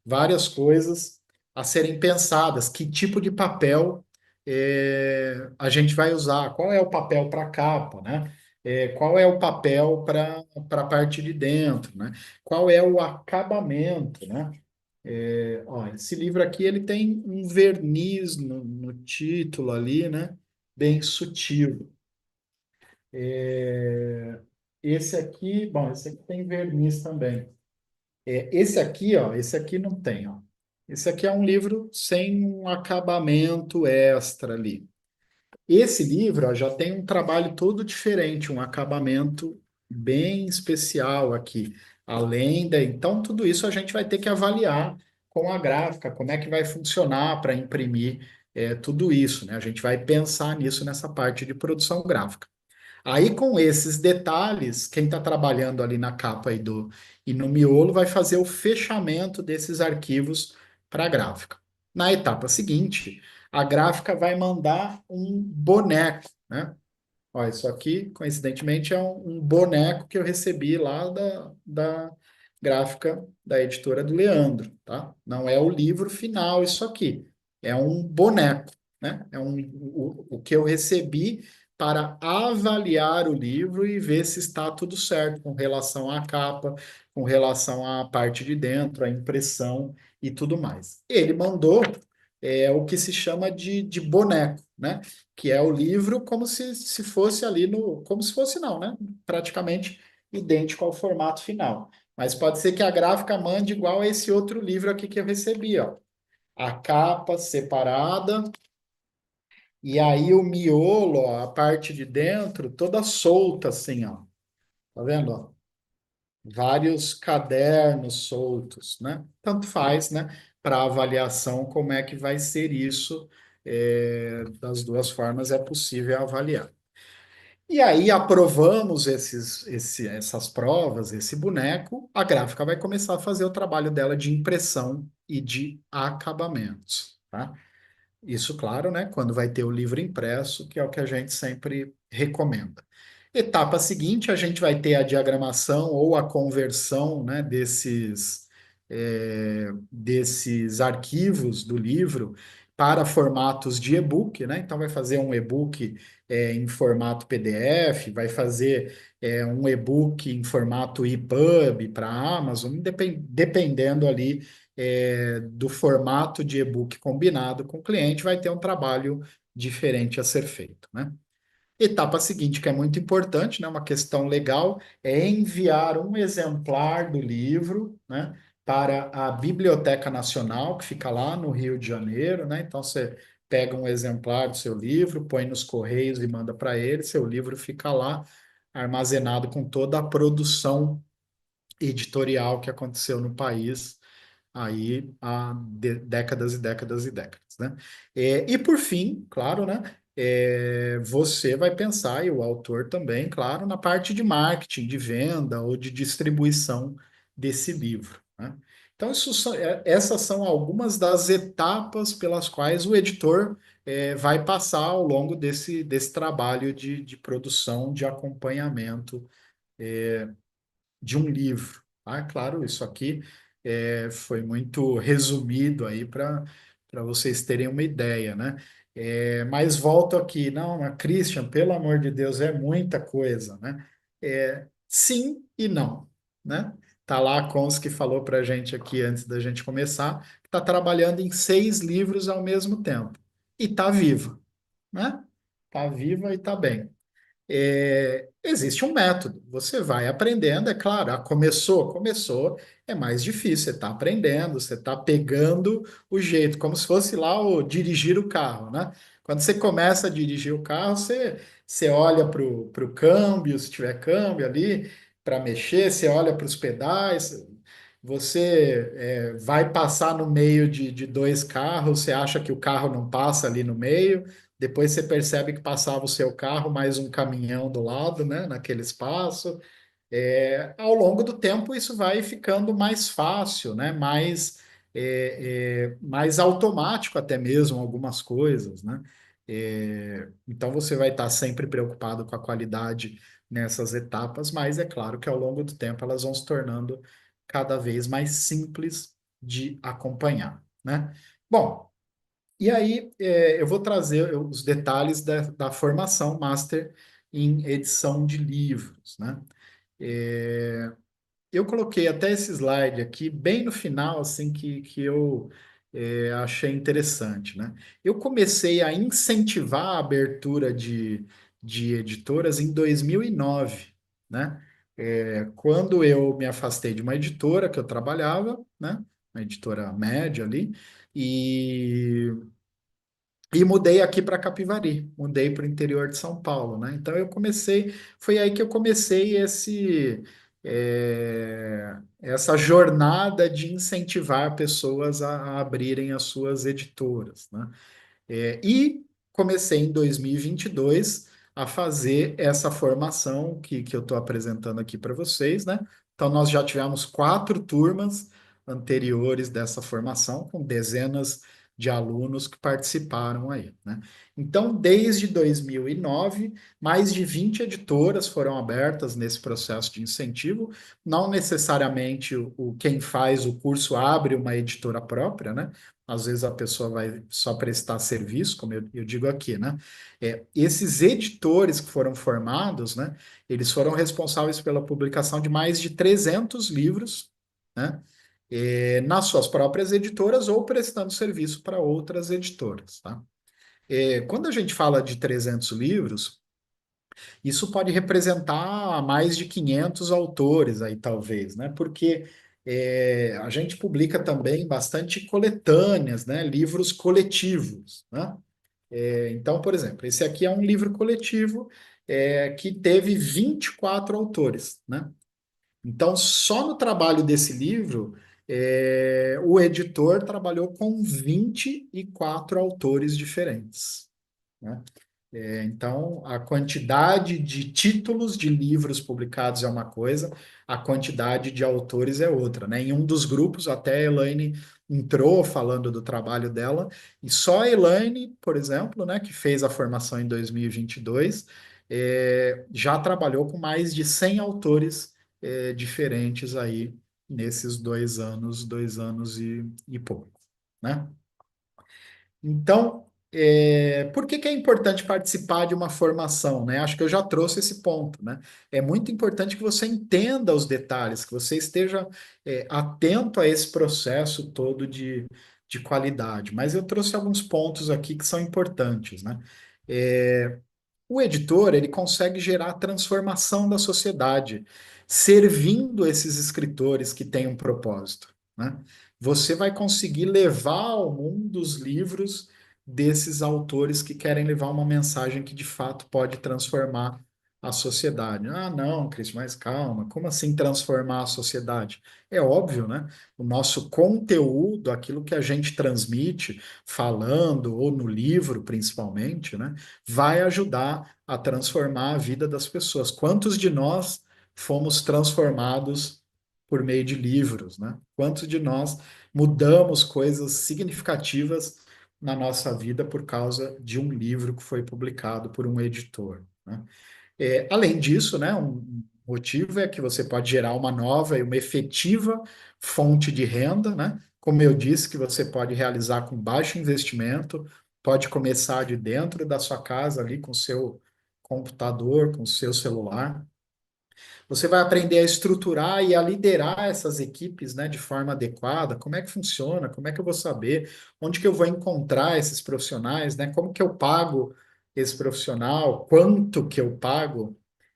várias coisas a serem pensadas. Que tipo de papel a gente vai usar? Qual é o papel para a capa, né? Qual é o papel para a parte de dentro, né? Qual é o acabamento, né? Ó, esse livro aqui ele tem um verniz no título ali, né? Bem sutil. É, esse aqui tem verniz também. Esse aqui, ó, esse aqui não tem, ó. Esse aqui é um livro sem um acabamento extra ali. Esse livro, ó, já tem um trabalho todo diferente, um acabamento bem especial aqui. Então, tudo isso a gente vai ter que avaliar com a gráfica, como é que vai funcionar para imprimir tudo isso, né? A gente vai pensar nisso nessa parte de produção gráfica. Aí, com esses detalhes, quem está trabalhando ali na capa e no miolo vai fazer o fechamento desses arquivos para a gráfica. Na etapa seguinte, a gráfica vai mandar um boneco, né? Ó, isso aqui, coincidentemente, é um boneco que eu recebi lá da gráfica da editora do Leandro, tá? Não é o livro final, isso aqui. É um boneco, né? O que eu recebi para avaliar o livro e ver se está tudo certo com relação à capa, com relação à parte de dentro, à impressão e tudo mais. Ele mandou o que se chama de boneco, né? Que é o livro como se fosse ali no. Como se fosse, não, né? Praticamente idêntico ao formato final. Mas pode ser que a gráfica mande igual a esse outro livro aqui que eu recebi, ó. A capa separada, e aí o miolo, ó, a parte de dentro, toda solta, assim, ó. Tá vendo, ó? Vários cadernos soltos, né? Tanto faz, né? Para avaliação, como é que vai ser isso. Das duas formas é possível avaliar. E aí aprovamos essas provas, esse boneco, a gráfica vai começar a fazer o trabalho dela de impressão e de acabamentos, tá? Isso, claro, né? Quando vai ter o livro impresso, que é o que a gente sempre recomenda. Etapa seguinte, a gente vai ter a diagramação ou a conversão, né, desses arquivos do livro para formatos de e-book, né? Então, vai fazer um e-book em formato PDF, vai fazer um e-book em formato EPUB para a Amazon, dependendo ali do formato de e-book combinado com o cliente, vai ter um trabalho diferente a ser feito, né? Etapa seguinte, que é muito importante, né, uma questão legal, é enviar um exemplar do livro, né, para a Biblioteca Nacional, que fica lá no Rio de Janeiro, né? Então você pega um exemplar do seu livro, põe nos correios e manda para ele, seu livro fica lá armazenado com toda a produção editorial que aconteceu no país aí há décadas e décadas e décadas, né? E por fim, claro, né? você vai pensar, e o autor também, claro, na parte de marketing, de venda ou de distribuição desse livro, né? Então, essas são algumas das etapas pelas quais o editor vai passar ao longo desse trabalho de produção, de acompanhamento de um livro. Ah, claro, isso aqui foi muito resumido aí para vocês terem uma ideia, né? Mas volto aqui, não, mas Christian, pelo amor de Deus, é muita coisa, né? Sim e não, né? Tá lá a Cons que falou para a gente aqui antes da gente começar, que está trabalhando em 6 livros ao mesmo tempo e está viva, né? Está viva e está bem. Existe um método. Você vai aprendendo, é claro. Começou, é mais difícil. Você está aprendendo, você está pegando o jeito, como se fosse lá o dirigir o carro, né? Quando você começa a dirigir o carro, você olha para o câmbio, se tiver câmbio ali, para mexer, você olha para os pedais, você vai passar no meio de dois carros, você acha que o carro não passa ali no meio. Depois você percebe que passava o seu carro, mais um caminhão do lado, né, naquele espaço. Ao longo do tempo, isso vai ficando mais fácil, né, mais automático até mesmo algumas coisas, né? Então você vai estar sempre preocupado com a qualidade nessas etapas, mas é claro que ao longo do tempo elas vão se tornando cada vez mais simples de acompanhar, né? Bom, e aí, eu vou trazer os detalhes da formação Master em edição de livros, né? Eu coloquei até esse slide aqui bem no final, assim, que eu achei interessante, né? Eu comecei a incentivar a abertura de editoras em 2009, né? Quando eu me afastei de uma editora que eu trabalhava, né? Uma editora média ali, e e mudei aqui para Capivari, mudei para o interior de São Paulo, né? Então foi aí que eu comecei essa jornada de incentivar pessoas a abrirem as suas editoras, né? E comecei em 2022 a fazer essa formação que eu estou apresentando aqui para vocês, né? Então, nós já tivemos 4 turmas anteriores dessa formação, com dezenas de alunos que participaram aí, né? Então, desde 2009, mais de 20 editoras foram abertas nesse processo de incentivo. Não necessariamente quem faz o curso abre uma editora própria, né? Às vezes a pessoa vai só prestar serviço, como eu digo aqui, né? Esses editores que foram formados, né? Eles foram responsáveis pela publicação de mais de 300 livros, né? Nas suas próprias editoras ou prestando serviço para outras editoras, tá? Quando a gente fala de 300 livros, isso pode representar mais de 500 autores aí, talvez, né? Porque a gente publica também bastante coletâneas, né? Livros coletivos, né? Então, por exemplo, esse aqui é um livro coletivo que teve 24 autores, né? Então, só no trabalho desse livro, o editor trabalhou com 24 autores diferentes, né? Então, a quantidade de títulos de livros publicados é uma coisa, a quantidade de autores é outra, né? Em um dos grupos, até a Elaine entrou falando do trabalho dela, e só a Elaine, por exemplo, né, que fez a formação em 2022, já trabalhou com mais de 100 autores, diferentes aí nesses 2 anos e pouco, né? Então, por que é importante participar de uma formação, né? Acho que eu já trouxe esse ponto, né? É muito importante que você entenda os detalhes, que você esteja, atento a esse processo todo de qualidade. Mas eu trouxe alguns pontos aqui que são importantes, né? O editor, ele consegue gerar transformação da sociedade, servindo esses escritores que têm um propósito, né? Você vai conseguir levar ao mundo os livros desses autores que querem levar uma mensagem que de fato pode transformar a sociedade. Ah, não, Cris, mas calma, como assim transformar a sociedade? É óbvio, né? O nosso conteúdo, aquilo que a gente transmite, falando, ou no livro principalmente, né, vai ajudar a transformar a vida das pessoas. Quantos de nós fomos transformados por meio de livros, né? Quantos de nós mudamos coisas significativas na nossa vida por causa de um livro que foi publicado por um editor, né? Além disso, né, um motivo é que você pode gerar uma nova e uma efetiva fonte de renda, né? Como eu disse, que você pode realizar com baixo investimento, pode começar de dentro da sua casa ali com o seu computador, com o seu celular. Você vai aprender a estruturar e a liderar essas equipes, né, de forma adequada. Como é que funciona? Como é que eu vou saber? Onde que eu vou encontrar esses profissionais, né? Como que eu pago esse profissional? Quanto que eu pago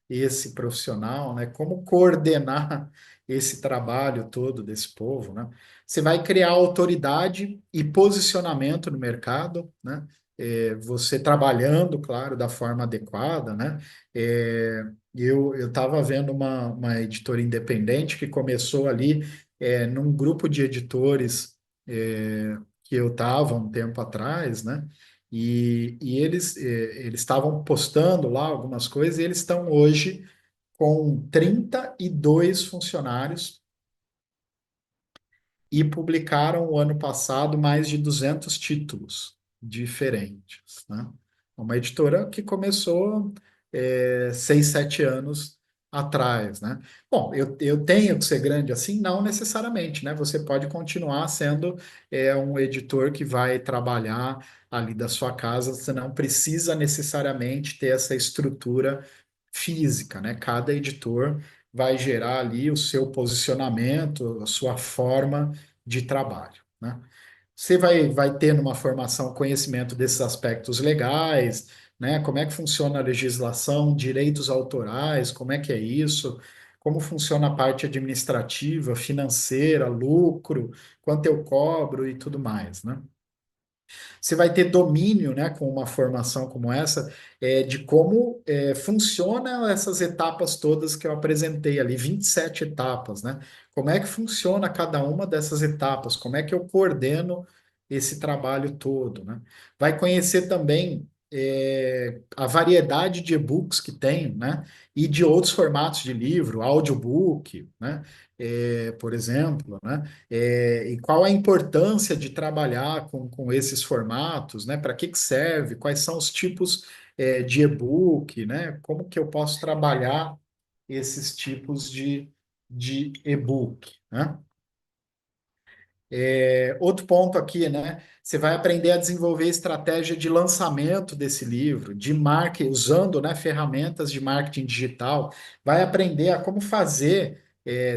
esse profissional, né? Como coordenar esse trabalho todo desse povo, né? Você vai criar autoridade e posicionamento no mercado, né? Você trabalhando, claro, da forma adequada, né? É, eu estava vendo uma editora independente que começou ali num grupo de editores que eu estava um tempo atrás, né? E eles estavam postando lá algumas coisas e eles estão hoje com 32 funcionários e publicaram o ano passado mais de 200 títulos diferentes, né? Uma editora que começou 6, 7 anos atrás, né? Bom, eu tenho que ser grande assim? Não necessariamente, né? Você pode continuar sendo um editor que vai trabalhar ali da sua casa, você não precisa necessariamente ter essa estrutura física, né? Cada editor vai gerar ali o seu posicionamento, a sua forma de trabalho, né? Você vai ter numa formação conhecimento desses aspectos legais, né? Como é que funciona a legislação, direitos autorais, como é que é isso, como funciona a parte administrativa, financeira, lucro, quanto eu cobro e tudo mais, né? Você vai ter domínio, né, com uma formação como essa, de como funcionam essas etapas todas que eu apresentei ali, 27 etapas, né? Como é que funciona cada uma dessas etapas, como é que eu coordeno esse trabalho todo, né? Vai conhecer também a variedade de e-books que tem, né? E de outros formatos de livro, audiobook, né? Por exemplo, né? E qual a importância de trabalhar com esses formatos, né? Para que serve? Quais são os tipos de e-book, né? Como que eu posso trabalhar esses tipos de e-book, né? Outro ponto aqui, né? Você vai aprender a desenvolver estratégia de lançamento desse livro, de marketing, usando, né, ferramentas de marketing digital. Vai aprender a como fazer,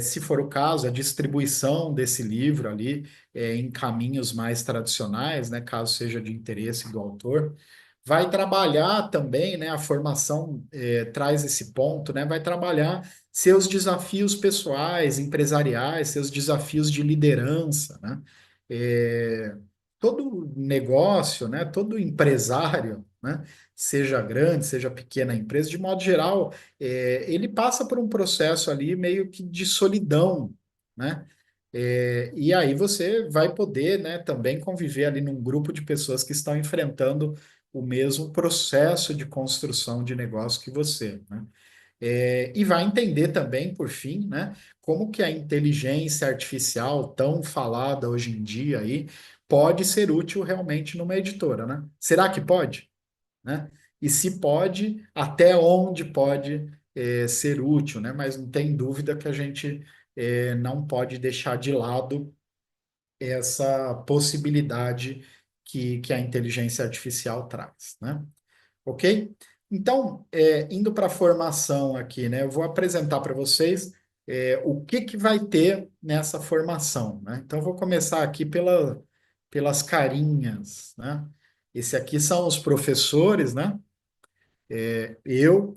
se for o caso, a distribuição desse livro ali, em caminhos mais tradicionais, né, caso seja de interesse do autor. Vai trabalhar também, né? A formação traz esse ponto, né? Vai trabalhar seus desafios pessoais, empresariais, seus desafios de liderança, né? É, todo negócio, né? Todo empresário, né? Seja grande, seja pequena empresa, de modo geral, ele passa por um processo ali meio que de solidão, né? E aí você vai poder, né, também conviver ali num grupo de pessoas que estão enfrentando o mesmo processo de construção de negócio que você, né? E vai entender também, por fim, né, como que a inteligência artificial tão falada hoje em dia aí pode ser útil realmente numa editora, né? Será que pode? Né? E se pode, até onde pode ser útil, né? Mas não tem dúvida que a gente não pode deixar de lado essa possibilidade que a inteligência artificial traz, né? Ok? Então, indo para a formação aqui, né? Eu vou apresentar para vocês o que que vai ter nessa formação, né? Então, eu vou começar aqui pelas carinhas, né? Esse aqui são os professores, né?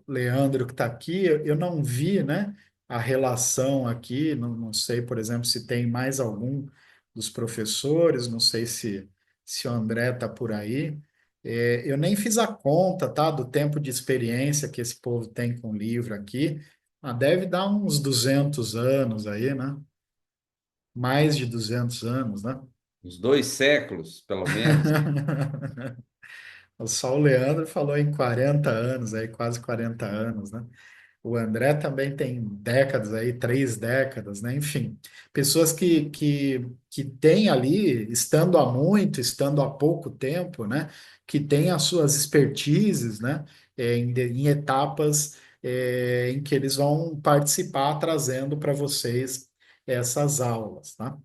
Leandro, que está aqui, eu não vi, né, a relação aqui, não sei, por exemplo, se tem mais algum dos professores, não sei se o André está por aí. Eu nem fiz a conta, tá, do tempo de experiência que esse povo tem com o livro aqui. Deve dar uns 200 anos aí, né? Mais de 200 anos, né? Uns 2 séculos, pelo menos. Só o Leandro falou em 40 anos, aí quase 40 anos, né? O André também tem décadas aí, 3 décadas, né? Enfim, pessoas que têm ali, estando há muito, estando há pouco tempo, né? Que têm as suas expertises, né? Em etapas em que eles vão participar, trazendo para vocês essas aulas, tá?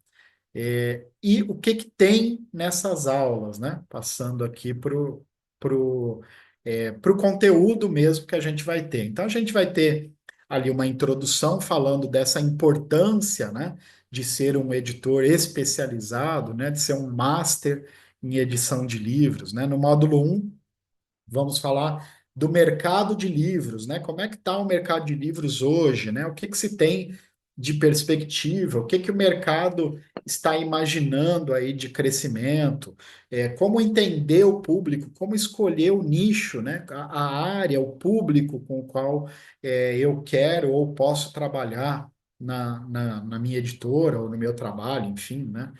E o que que tem nessas aulas, né? Passando aqui pro conteúdo mesmo que a gente vai ter. Então, a gente vai ter ali uma introdução falando dessa importância, né, de ser um editor especializado, né, de ser um master em edição de livros, né? No módulo 1 vamos falar do mercado de livros, né? Como é que está o mercado de livros hoje, né? O que que se tem de perspectiva? O que que o mercado está imaginando aí de crescimento? Como entender o público? Como escolher o nicho, né? A área, o público com o qual eu quero ou posso trabalhar na minha editora ou no meu trabalho, enfim, né?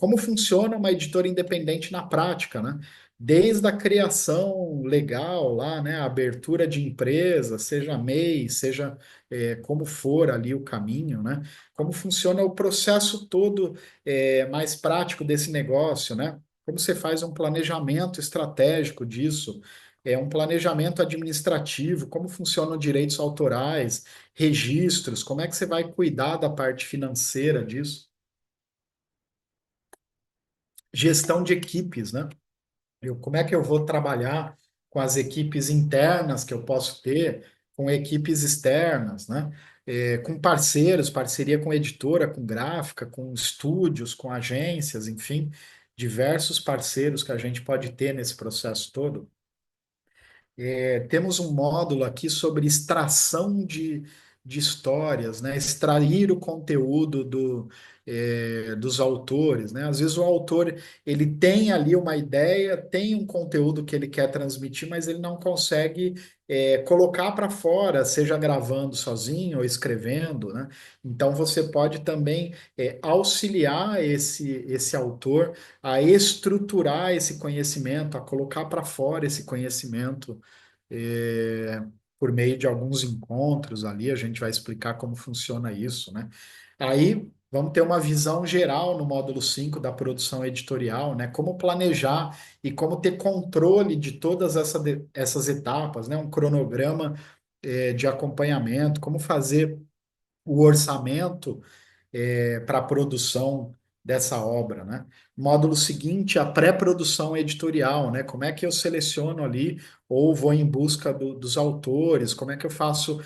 Como funciona uma editora independente na prática, né? Desde a criação legal lá, né, a abertura de empresa, seja MEI, seja como for ali o caminho, né, como funciona o processo todo mais prático desse negócio, né, como você faz um planejamento estratégico disso, um planejamento administrativo, como funcionam direitos autorais, registros, como é que você vai cuidar da parte financeira disso, gestão de equipes, né? Como é que eu vou trabalhar com as equipes internas que eu posso ter, com equipes externas, né? Com parceiros, parceria com editora, com gráfica, com estúdios, com agências, enfim, diversos parceiros que a gente pode ter nesse processo todo. Temos um módulo aqui sobre extração de histórias, né? Extrair o conteúdo dos autores, né? Às vezes o autor ele tem ali uma ideia, tem um conteúdo que ele quer transmitir, mas ele não consegue colocar para fora, seja gravando sozinho ou escrevendo, né? Então você pode também auxiliar esse autor a estruturar esse conhecimento, a colocar para fora esse conhecimento é, por meio de alguns encontros ali, a gente vai explicar como funciona isso, né? Aí vamos ter uma visão geral no módulo 5 da produção editorial, né? Como planejar e como ter controle de todas essas etapas, né? Um cronograma de acompanhamento, como fazer o orçamento para a produção dessa obra, né? Módulo seguinte, a pré-produção editorial, né? Como é que eu seleciono ali ou vou em busca dos autores? Como é que eu faço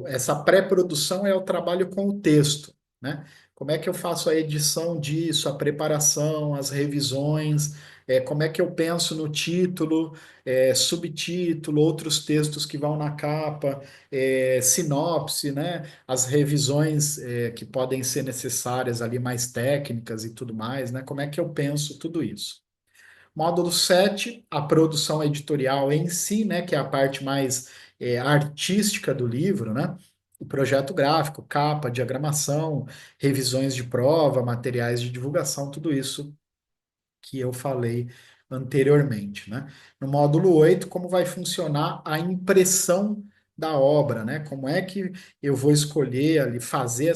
essa pré-produção é o trabalho com o texto, né? Como é que eu faço a edição disso, a preparação, as revisões? Como é que eu penso no título, subtítulo, outros textos que vão na capa, sinopse, né? As revisões que podem ser necessárias ali, mais técnicas e tudo mais, né? Como é que eu penso tudo isso? Módulo 7, a produção editorial em si, né? Que é a parte mais artística do livro, né? O projeto gráfico, capa, diagramação, revisões de prova, materiais de divulgação, tudo isso que eu falei anteriormente, né? No módulo 8, como vai funcionar a impressão da obra, né? Como é que eu vou escolher ali, fazer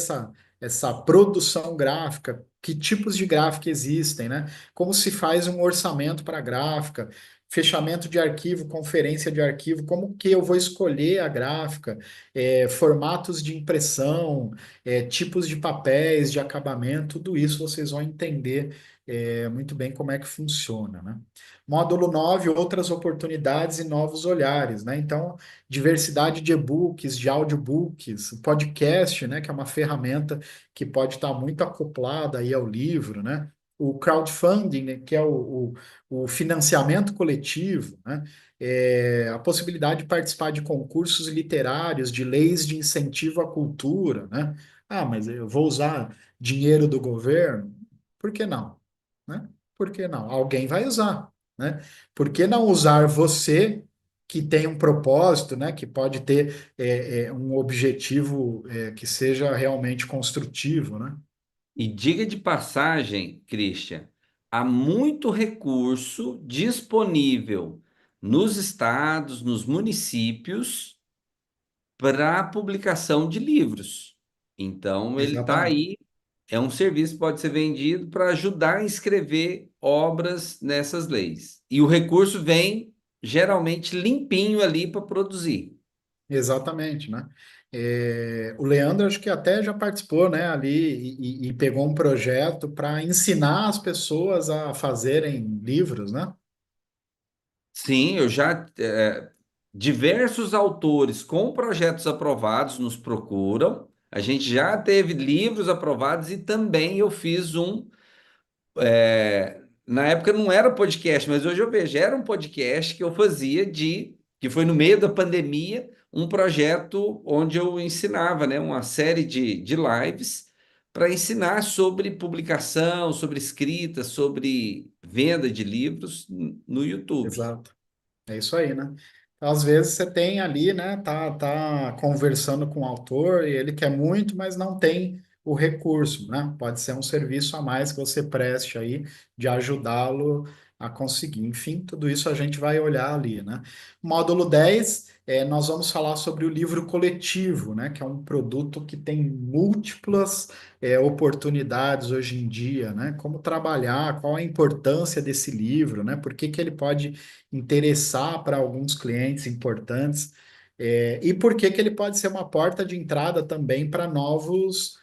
essa produção gráfica, que tipos de gráfica existem, né? Como se faz um orçamento para gráfica, fechamento de arquivo, conferência de arquivo, como que eu vou escolher a gráfica, formatos de impressão, tipos de papéis, de acabamento, tudo isso vocês vão entender muito bem como é que funciona, né? Módulo 9, outras oportunidades e novos olhares, né? Então, diversidade de e-books, de audiobooks, podcast, né? Que é uma ferramenta que pode estar muito acoplada aí ao livro, né? O crowdfunding, né, que é o financiamento coletivo, né? A possibilidade de participar de concursos literários, de leis de incentivo à cultura, né? Mas eu vou usar dinheiro do governo? Por que não? Né? Por que não? Alguém vai usar. né? Por que não usar você, que tem um propósito, né? Que pode ter um objetivo que seja realmente construtivo, né? E diga de passagem, Christian, há muito recurso disponível nos estados, nos municípios, para publicação de livros. Então, ele está Exatamente. aí, é um serviço que pode ser vendido para ajudar a escrever obras nessas leis. E o recurso vem geralmente limpinho ali para produzir. Exatamente, né? O Leandro, acho que até já participou, né, ali e pegou um projeto para ensinar as pessoas a fazerem livros, né? Sim, eu já. Diversos autores com projetos aprovados nos procuram. A gente já teve livros aprovados e também eu fiz um. Na época não era podcast, mas hoje eu vejo, era um podcast que eu fazia que foi no meio da pandemia, um projeto onde eu ensinava, né, uma série de lives para ensinar sobre publicação, sobre escrita, sobre venda de livros no YouTube. Exato. É isso aí, né? Às vezes você tem ali, né, tá conversando com o autor e ele quer muito, mas não tem o recurso, né? Pode ser um serviço a mais que você preste aí de ajudá-lo a conseguir. Enfim, tudo isso a gente vai olhar ali, né? Módulo 10, nós vamos falar sobre o livro coletivo, né? Que é um produto que tem múltiplas oportunidades hoje em dia, né? Como trabalhar, qual a importância desse livro, né? Por que que ele pode interessar para alguns clientes importantes, e por que que ele pode ser uma porta de entrada também para novos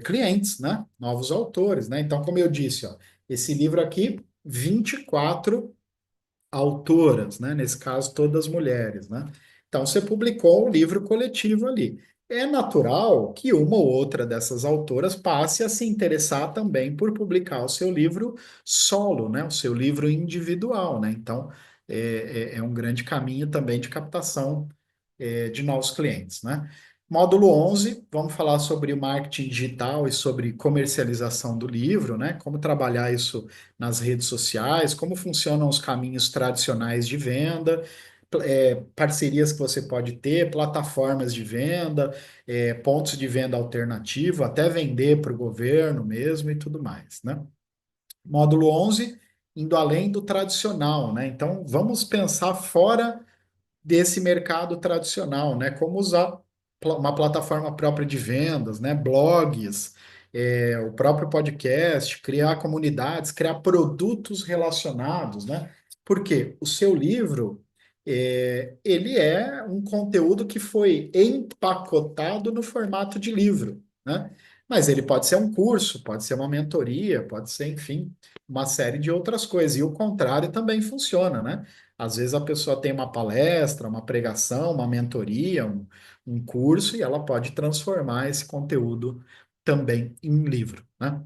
clientes, né? Novos autores, né? Então, como eu disse, ó, esse livro aqui, 24 autoras, né? Nesse caso, todas mulheres, né? Então, você publicou um livro coletivo ali. É natural que uma ou outra dessas autoras passe a se interessar também por publicar o seu livro solo, né? O seu livro individual, né? Então, é um grande caminho também de captação de novos clientes, né? Módulo 11, vamos falar sobre o marketing digital e sobre comercialização do livro, né? Como trabalhar isso nas redes sociais, como funcionam os caminhos tradicionais de venda, parcerias que você pode ter, plataformas de venda, pontos de venda alternativo, até vender para o governo mesmo e tudo mais, né? Módulo 11, indo além do tradicional, né? Então, vamos pensar fora desse mercado tradicional, né? Como usar uma plataforma própria de vendas, né? Blogs, o próprio podcast, criar comunidades, criar produtos relacionados, né? Porque o seu livro, ele é um conteúdo que foi empacotado no formato de livro, né? Mas ele pode ser um curso, pode ser uma mentoria, pode ser, enfim, uma série de outras coisas. E o contrário também funciona, né? Às vezes a pessoa tem uma palestra, uma pregação, uma mentoria, um curso, e ela pode transformar esse conteúdo também em livro, né?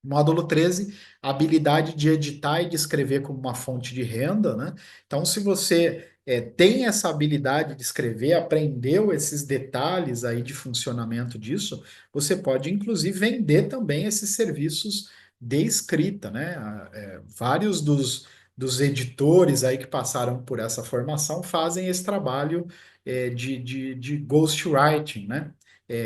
Módulo 13, habilidade de editar e de escrever como uma fonte de renda, né? Então, se você tem essa habilidade de escrever, aprendeu esses detalhes aí de funcionamento disso, você pode, inclusive, vender também esses serviços de escrita, né? Vários dos editores aí que passaram por essa formação fazem esse trabalho de ghostwriting, né?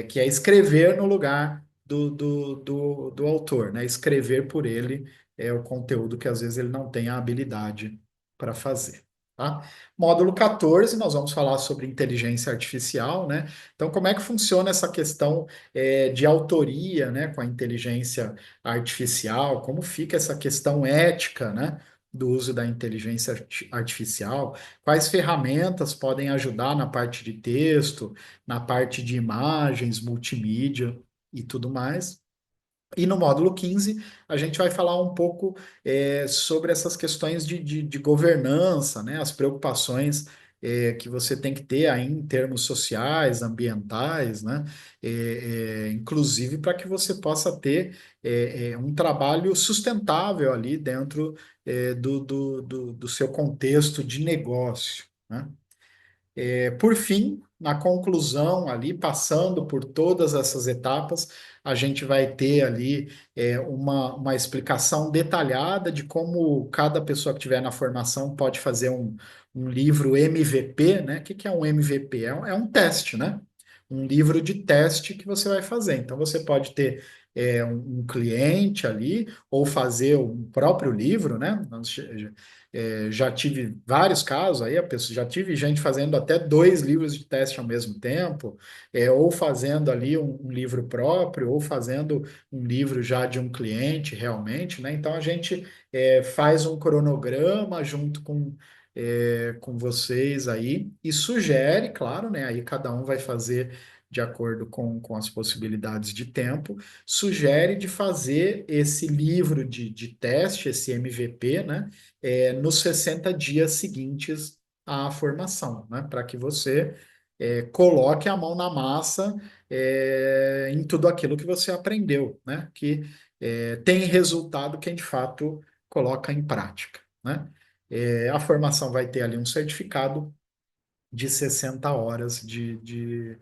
Que é escrever no lugar do autor, né? Escrever por ele é o conteúdo que às vezes ele não tem a habilidade para fazer. Tá? Módulo 14, nós vamos falar sobre inteligência artificial, né? Então, como é que funciona essa questão de autoria, né, com a inteligência artificial? Como fica essa questão ética, né, do uso da inteligência artificial? Quais ferramentas podem ajudar na parte de texto, na parte de imagens, multimídia? E tudo mais. E no módulo 15, a gente vai falar um pouco sobre essas questões de governança, né? As preocupações que você tem que ter aí em termos sociais, ambientais, né? Inclusive para que você possa ter um trabalho sustentável ali dentro do seu contexto de negócio, né? Por fim, na conclusão ali, passando por todas essas etapas, a gente vai ter ali uma explicação detalhada de como cada pessoa que estiver na formação pode fazer um livro MVP, né? O que que é um MVP? É um teste, né? Um livro de teste que você vai fazer. Então, você pode ter um cliente ali, ou fazer o próprio livro, né? Já tive vários casos aí, a pessoa, já tive gente fazendo até dois livros de teste ao mesmo tempo, ou fazendo ali um livro próprio, ou fazendo um livro já de um cliente realmente, né? Então a gente faz um cronograma junto com vocês aí e sugere, claro, né? Aí cada um vai fazer de acordo com as possibilidades de tempo, sugere de fazer esse livro de teste, esse MVP, né? Nos 60 dias seguintes à formação, né? Para que você coloque a mão na massa em tudo aquilo que você aprendeu, né? Que tem resultado quem de fato coloca em prática, né? A formação vai ter ali um certificado de 60 horas de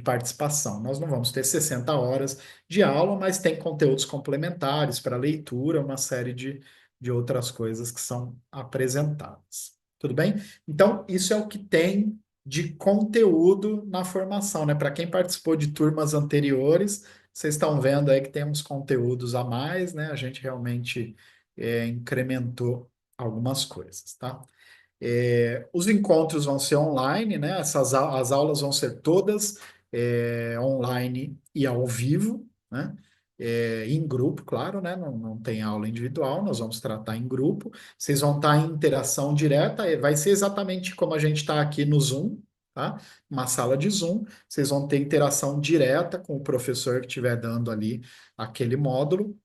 participação. Nós não vamos ter 60 horas de aula, mas tem conteúdos complementares para leitura, uma série de outras coisas que são apresentadas. Tudo bem? Então, isso é o que tem de conteúdo na formação, né? Para quem participou de turmas anteriores, vocês estão vendo aí que tem uns conteúdos a mais, né? A gente realmente incrementou algumas coisas, tá? Os encontros vão ser online, né? As aulas vão ser todas online e ao vivo, né? Em grupo, claro, né? Não tem aula individual, nós vamos tratar em grupo. Vocês vão estar em interação direta, vai ser exatamente como a gente está aqui no Zoom, tá? Uma sala de Zoom, vocês vão ter interação direta com o professor que estiver dando ali aquele módulo.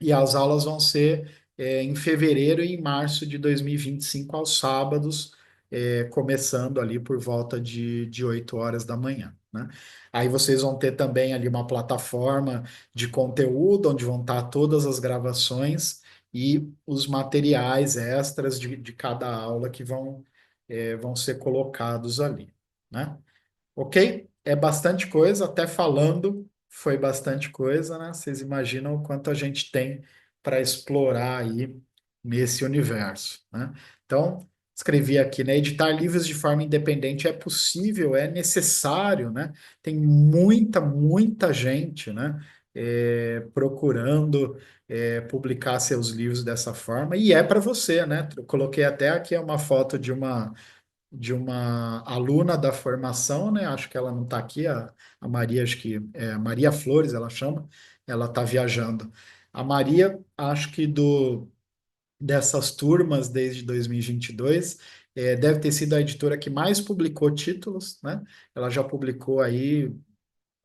E as aulas vão ser em fevereiro e em março de 2025, aos sábados, começando ali por volta de 8 horas da manhã, né? Aí vocês vão ter também ali uma plataforma de conteúdo, onde vão estar todas as gravações e os materiais extras de cada aula que vão ser colocados ali, né? Ok? É bastante coisa, até falando foi bastante coisa, né? Vocês imaginam o quanto a gente tem para explorar aí nesse universo, né? Então, escrevi aqui, né? Editar livros de forma independente é possível, é necessário, né? Tem muita gente, né? Procurando publicar seus livros dessa forma, e é para você, né? Eu coloquei até aqui uma foto de uma aluna da formação, né? Acho que ela não está aqui, a Maria, acho que é Maria Flores, ela chama, ela está viajando. A Maria, acho que dessas turmas desde 2022, deve ter sido a editora que mais publicou títulos, né? Ela já publicou aí,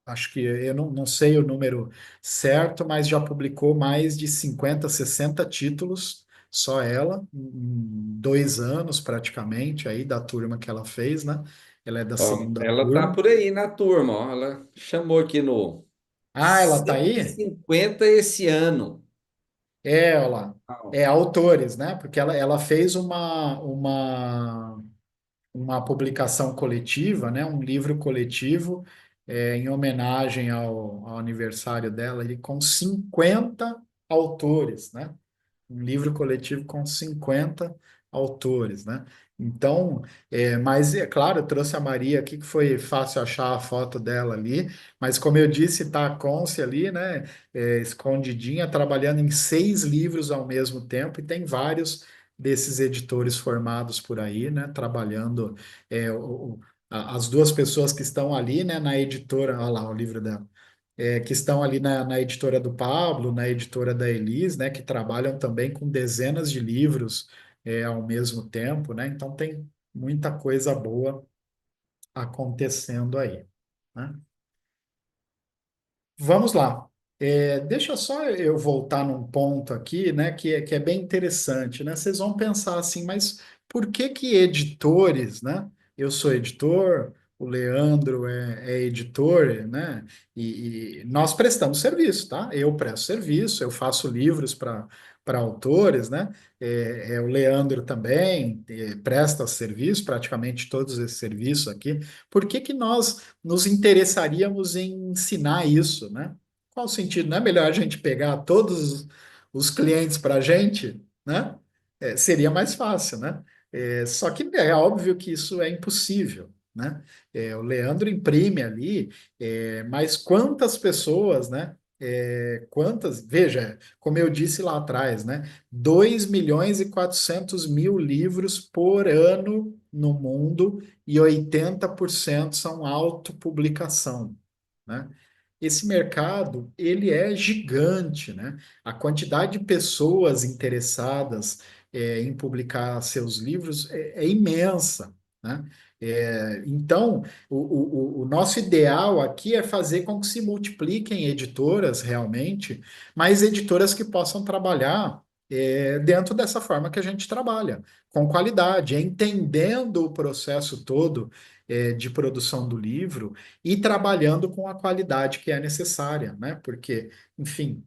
acho que eu não sei o número certo, mas já publicou mais de 50, 60 títulos, só ela, em 2 anos praticamente, aí da turma que ela fez, né? Ela é da Ó, segunda ela tá turma. por aí na turma, ó. Ela chamou aqui no Ah, ela tá cento e aí? cinquenta esse ano. Olha lá. Autores, né? Porque ela fez uma publicação coletiva, né, um livro coletivo, em homenagem ao aniversário dela, ele, com 50 autores, né? Um livro coletivo com 50 autores, né? Então, mas é claro, eu trouxe a Maria aqui, que foi fácil achar a foto dela ali, mas como eu disse, está a Conce ali, né? Escondidinha, trabalhando em 6 livros ao mesmo tempo, e tem vários desses editores formados por aí, né? Trabalhando, as duas pessoas que estão ali, né, na editora, olha lá o livro dela, que estão ali na editora do Pablo, na editora da Elis, né, que trabalham também com dezenas de livros ao mesmo tempo, né? Então tem muita coisa boa acontecendo aí, né? Vamos lá. Deixa só eu voltar num ponto aqui, né, que é bem interessante, né? Vocês vão pensar assim, mas por que que editores, né? Eu sou editor, o Leandro é editor, né? E nós prestamos serviço, tá? Eu presto serviço, eu faço livros para autores, né? O Leandro também presta serviço, praticamente todos esses serviços aqui. Por que que nós nos interessaríamos em ensinar isso, né? Qual o sentido? Não é melhor a gente pegar todos os clientes para a gente, né? Seria mais fácil, né? Só que é óbvio que isso é impossível, né? O Leandro imprime ali, mas quantas pessoas, né? Veja, como eu disse lá atrás, né? 2.400.000 livros por ano no mundo e 80% são autopublicação, né? Esse mercado, ele é gigante, né? A quantidade de pessoas interessadas em publicar seus livros é imensa, né? Então, o nosso ideal aqui é fazer com que se multipliquem editoras realmente, mas editoras que possam trabalhar dentro dessa forma que a gente trabalha, com qualidade, entendendo o processo todo de produção do livro e trabalhando com a qualidade que é necessária, né? Porque, enfim,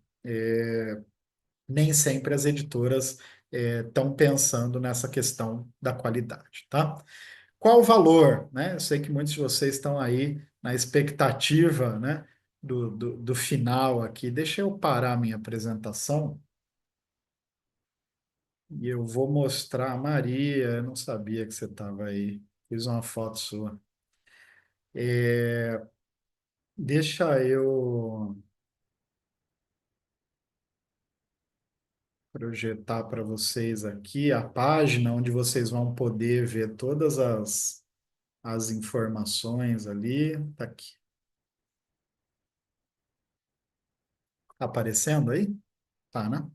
nem sempre as editoras estão pensando nessa questão da qualidade, tá? Qual o valor, né? Eu sei que muitos de vocês estão aí na expectativa, né, do final aqui. Deixa eu parar a minha apresentação e eu vou mostrar a Maria. Eu não sabia que você estava aí. Fiz uma foto sua. Deixa eu projetar para vocês aqui a página onde vocês vão poder ver todas as informações ali. Tá aqui. Tá aparecendo aí? Tá, né?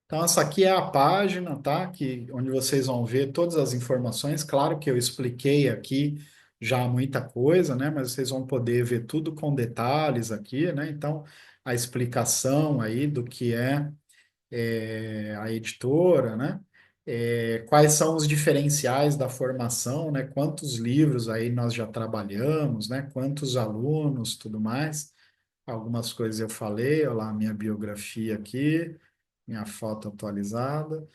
Então, essa aqui é a página, tá? Onde vocês vão ver todas as informações. Claro que eu expliquei aqui já muita coisa, né? Mas vocês vão poder ver tudo com detalhes aqui, né? Então, a explicação aí do que a editora, né? Quais são os diferenciais da formação, né? Quantos livros aí nós já trabalhamos, né? Quantos alunos, tudo mais. Algumas coisas eu falei, olha lá a minha biografia aqui, minha foto atualizada.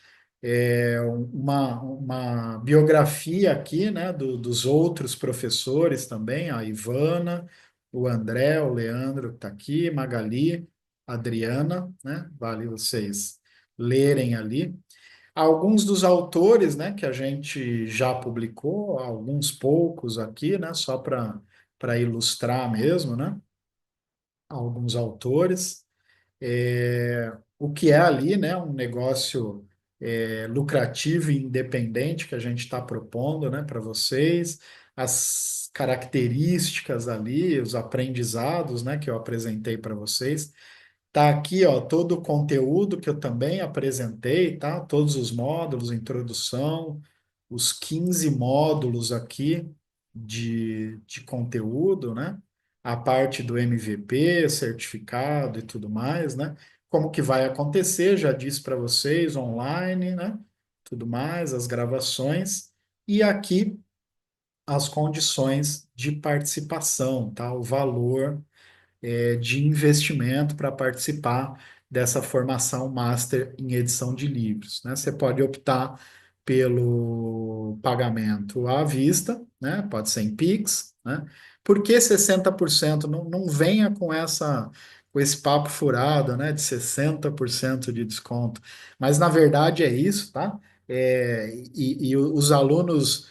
Uma biografia aqui, né? Dos outros professores também, a Ivana, o André, o Leandro que está aqui, Magali, Adriana, né? Vale vocês lerem ali. Alguns dos autores, né, que a gente já publicou, alguns poucos aqui, né, só para ilustrar mesmo, né, alguns autores. O que é ali, né, um negócio lucrativo e independente que a gente está propondo, né, para vocês, as características ali, os aprendizados, né, que eu apresentei para vocês. Tá aqui, ó, todo o conteúdo que eu também apresentei, tá? Todos os módulos, introdução, os 15 módulos aqui de conteúdo, né? A parte do MVP, certificado e tudo mais, né? Como que vai acontecer, já disse para vocês, online, né? Tudo mais, as gravações. E aqui as condições de participação, tá? O valor de investimento para participar dessa formação master em edição de livros, né? Você pode optar pelo pagamento à vista, né? Pode ser em Pix, né? Por que 60%? Não venha com esse papo furado, né? De 60% de desconto. Mas na verdade é isso, tá? E os alunos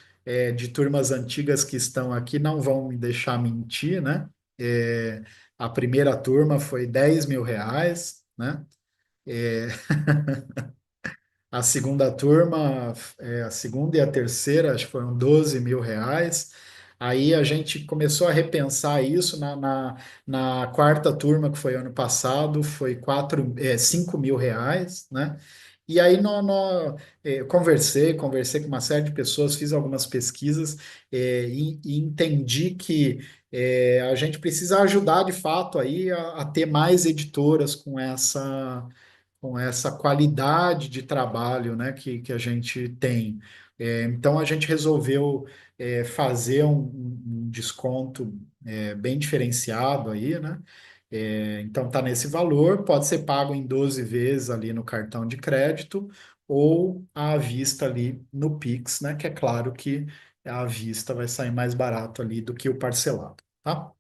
de turmas antigas que estão aqui não vão me deixar mentir, né? É, a primeira turma foi R$ 10.000, né? É, a segunda turma, a segunda e a terceira, acho que foram R$ 12.000. Aí a gente começou a repensar isso na quarta turma, que foi ano passado, foi R$ 5.000, né? E aí conversei com uma série de pessoas, fiz algumas pesquisas e entendi que a gente precisa ajudar de fato aí a ter mais editoras com essa qualidade de trabalho, né, que a gente tem. Então, a gente resolveu fazer um desconto bem diferenciado aí, né? Então está nesse valor, pode ser pago em 12 vezes ali no cartão de crédito ou à vista ali no Pix, né? Que é claro que à vista vai sair mais barato ali do que o parcelado, tá?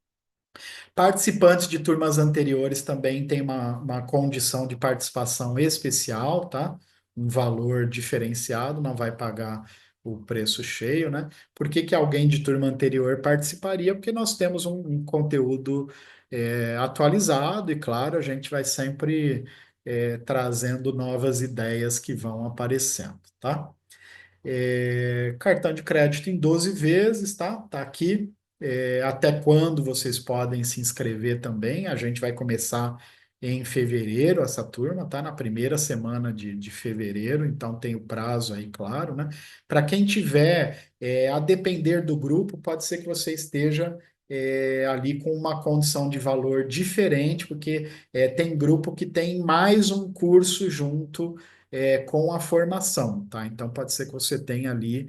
Participantes de turmas anteriores também têm uma condição de participação especial, tá? Um valor diferenciado, não vai pagar o preço cheio, né? Por que que alguém de turma anterior participaria? Porque nós temos um conteúdo atualizado e, claro, a gente vai sempre trazendo novas ideias que vão aparecendo, tá? Cartão de crédito em 12 vezes, tá? Tá aqui. Até quando vocês podem se inscrever também? A gente vai começar em fevereiro, essa turma, tá? Na primeira semana de fevereiro, então tem o prazo aí, claro, né? Para quem tiver, a depender do grupo, pode ser que você esteja ali com uma condição de valor diferente, porque tem grupo que tem mais um curso junto com a formação, tá? Então pode ser que você tenha ali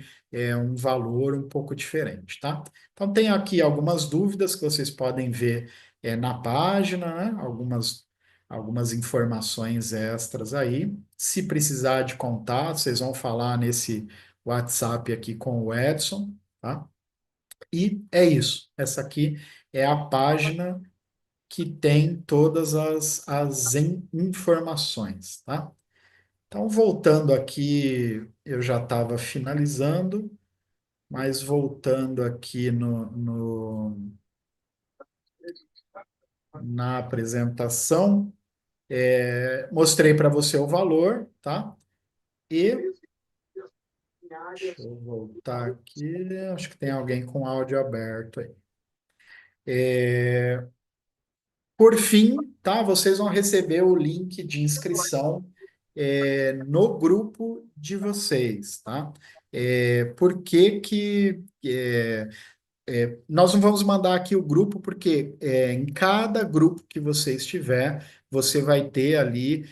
um valor um pouco diferente, tá? Então tem aqui algumas dúvidas que vocês podem ver na página, né? Algumas informações extras aí. Se precisar de contato, vocês vão falar nesse WhatsApp aqui com o Edson, tá? E é isso. Essa aqui é a página que tem todas as informações, tá? Então, voltando aqui, eu já estava finalizando, mas voltando aqui na apresentação, mostrei para você o valor, tá? E deixa eu voltar aqui, acho que tem alguém com áudio aberto aí. Por fim, tá? Vocês vão receber o link de inscrição no grupo de vocês, tá? Por que que nós não vamos mandar aqui o grupo, porque em cada grupo que você estiver, você vai ter ali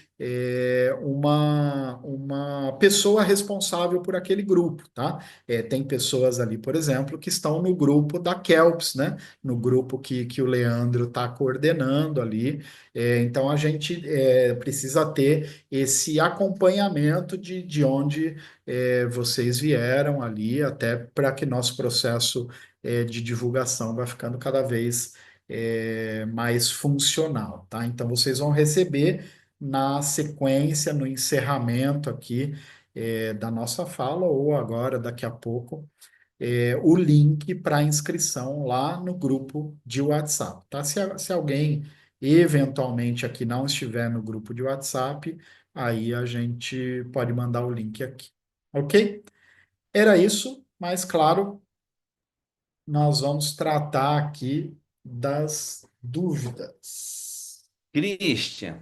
uma pessoa responsável por aquele grupo, tá? Tem pessoas ali, por exemplo, que estão no grupo da Kelps, né? No grupo que o Leandro está coordenando ali. Então, a gente precisa ter esse acompanhamento de onde vocês vieram ali, até para que nosso processo de divulgação vai ficando cada vez mais funcional, tá? Então vocês vão receber na sequência, no encerramento aqui da nossa fala, ou agora, daqui a pouco, o link para inscrição lá no grupo de WhatsApp, tá? Se alguém eventualmente aqui não estiver no grupo de WhatsApp, aí a gente pode mandar o link aqui, ok? Era isso, mas claro, nós vamos tratar aqui das dúvidas. Christian,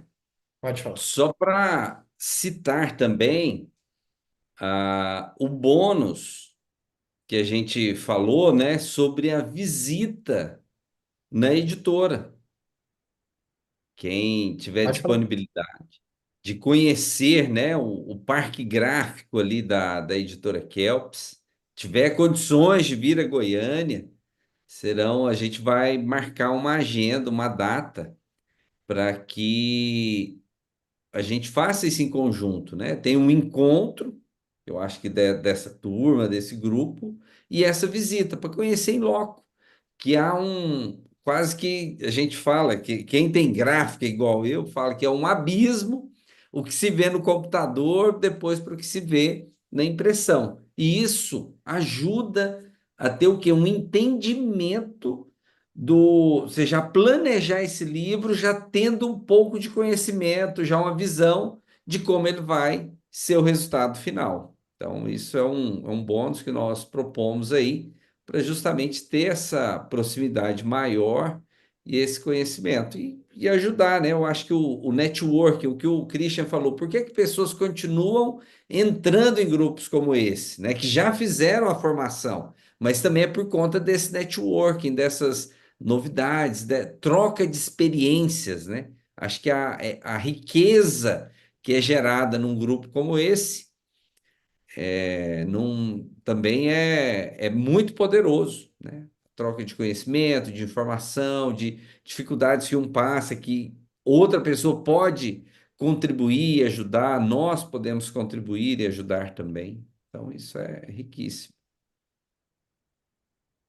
Pode falar. só para citar também o bônus que a gente falou, né, sobre a visita na editora. Quem tiver Pode falar. disponibilidade de conhecer, né, o parque gráfico ali da editora Kelps, tiver condições de vir a Goiânia, a gente vai marcar uma agenda, uma data, para que a gente faça isso em conjunto, né? Tem um encontro, eu acho que dessa turma, desse grupo, e essa visita para conhecer em loco, que há quase que a gente fala que quem tem gráfica igual eu fala que é um abismo o que se vê no computador depois para o que se vê na impressão. E isso ajuda a ter o quê? Um entendimento você já planejar esse livro, já tendo um pouco de conhecimento, já uma visão de como ele vai ser o resultado final. Então, isso é um bônus que nós propomos aí, para justamente ter essa proximidade maior e esse conhecimento. E ajudar, né? Eu acho que o network, o que o Christian falou, por que que pessoas continuam entrando em grupos como esse, né? Que já fizeram a formação, mas também é por conta desse networking, dessas novidades, troca de experiências, né? Acho que a riqueza que é gerada num grupo como esse também é muito poderoso, né? troca de conhecimento, de informação, de dificuldades que um passa, que outra pessoa pode contribuir e ajudar, nós podemos contribuir e ajudar também. Então, isso é riquíssimo.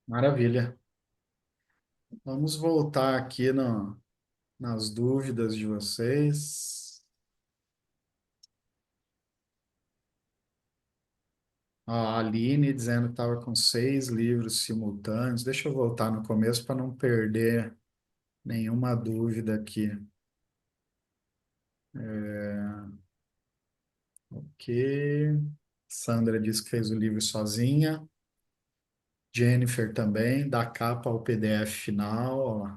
Maravilha. Vamos voltar aqui nas dúvidas de vocês. Ó, a Aline dizendo que estava com 6 livros simultâneos. Deixa eu voltar no começo para não perder nenhuma dúvida aqui. Ok. Sandra disse que fez o livro sozinha. Jennifer também, da capa ao PDF final. Ó.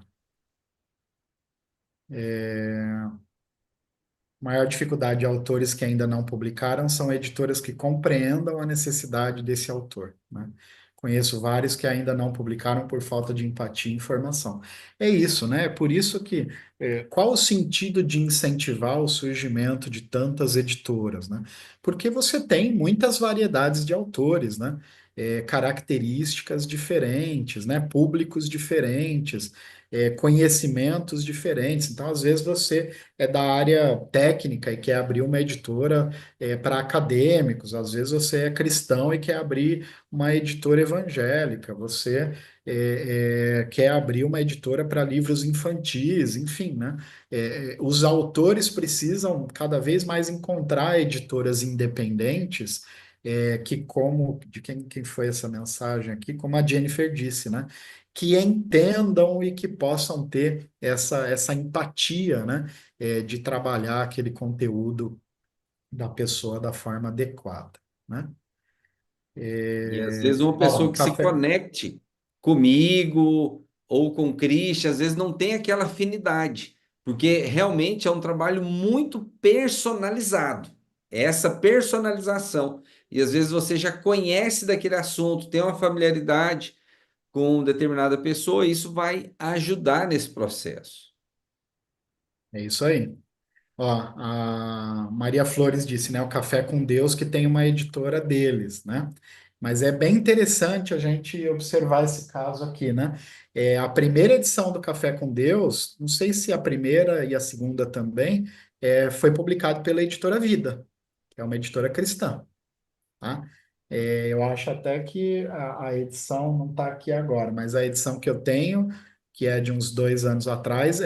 Maior dificuldade de autores que ainda não publicaram são editoras que compreendam a necessidade desse autor, né? Conheço vários que ainda não publicaram por falta de empatia e informação. É isso, né? É por isso que, qual o sentido de incentivar o surgimento de tantas editoras, né? Porque você tem muitas variedades de autores, né? Características diferentes, né? Públicos diferentes, conhecimentos diferentes. Então, às vezes, você é da área técnica e quer abrir uma editora para acadêmicos, às vezes você é cristão e quer abrir uma editora evangélica, você quer abrir uma editora para livros infantis, enfim, né? Os autores precisam cada vez mais encontrar editoras independentes. Que como de quem foi essa mensagem aqui, como a Jennifer disse, né? Que entendam e que possam ter essa empatia, né? De trabalhar aquele conteúdo da pessoa da forma adequada, né? E às vezes uma Ó, pessoa que se café. conecte comigo ou com o Christian, às vezes não tem aquela afinidade, porque realmente é um trabalho muito personalizado. É essa personalização. E às vezes você já conhece daquele assunto, tem uma familiaridade com determinada pessoa, e isso vai ajudar nesse processo. É isso aí. Ó, a Maria Flores disse, né? O Café com Deus que tem uma editora deles, né? Mas é bem interessante a gente observar esse caso aqui, né? A primeira edição do Café com Deus, não sei se a primeira e a segunda também, foi publicado pela Editora Vida, que é uma editora cristã, tá? Eu acho até que a edição não está aqui agora, mas a edição que eu tenho, que é de uns 2 anos atrás,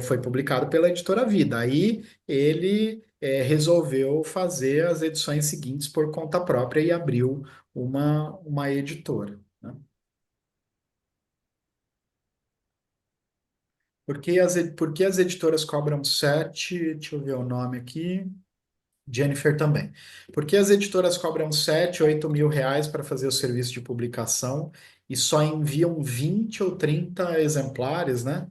foi publicado pela Editora Vida. Aí ele resolveu fazer as edições seguintes por conta própria e abriu uma editora, né? Por que as editoras cobram 7? Deixa eu ver o nome aqui. Jennifer também. Por que as editoras cobram 7, 8 mil reais para fazer o serviço de publicação e só enviam 20 ou 30 exemplares, né,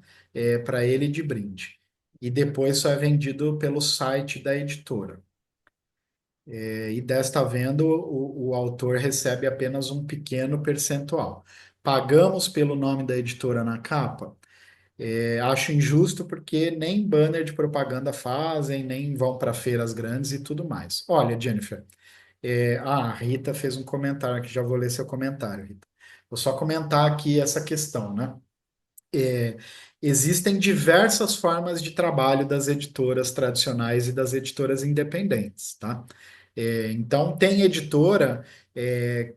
para ele de brinde? E depois só é vendido pelo site da editora. E desta venda, o autor recebe apenas um pequeno percentual. Pagamos pelo nome da editora na capa? Acho injusto porque nem banner de propaganda fazem, nem vão para feiras grandes e tudo mais. Olha, Jennifer, a Rita fez um comentário aqui, já vou ler seu comentário, Rita. Vou só comentar aqui essa questão, né? É, Existem diversas formas de trabalho das editoras tradicionais e das editoras independentes, tá? Então, tem editora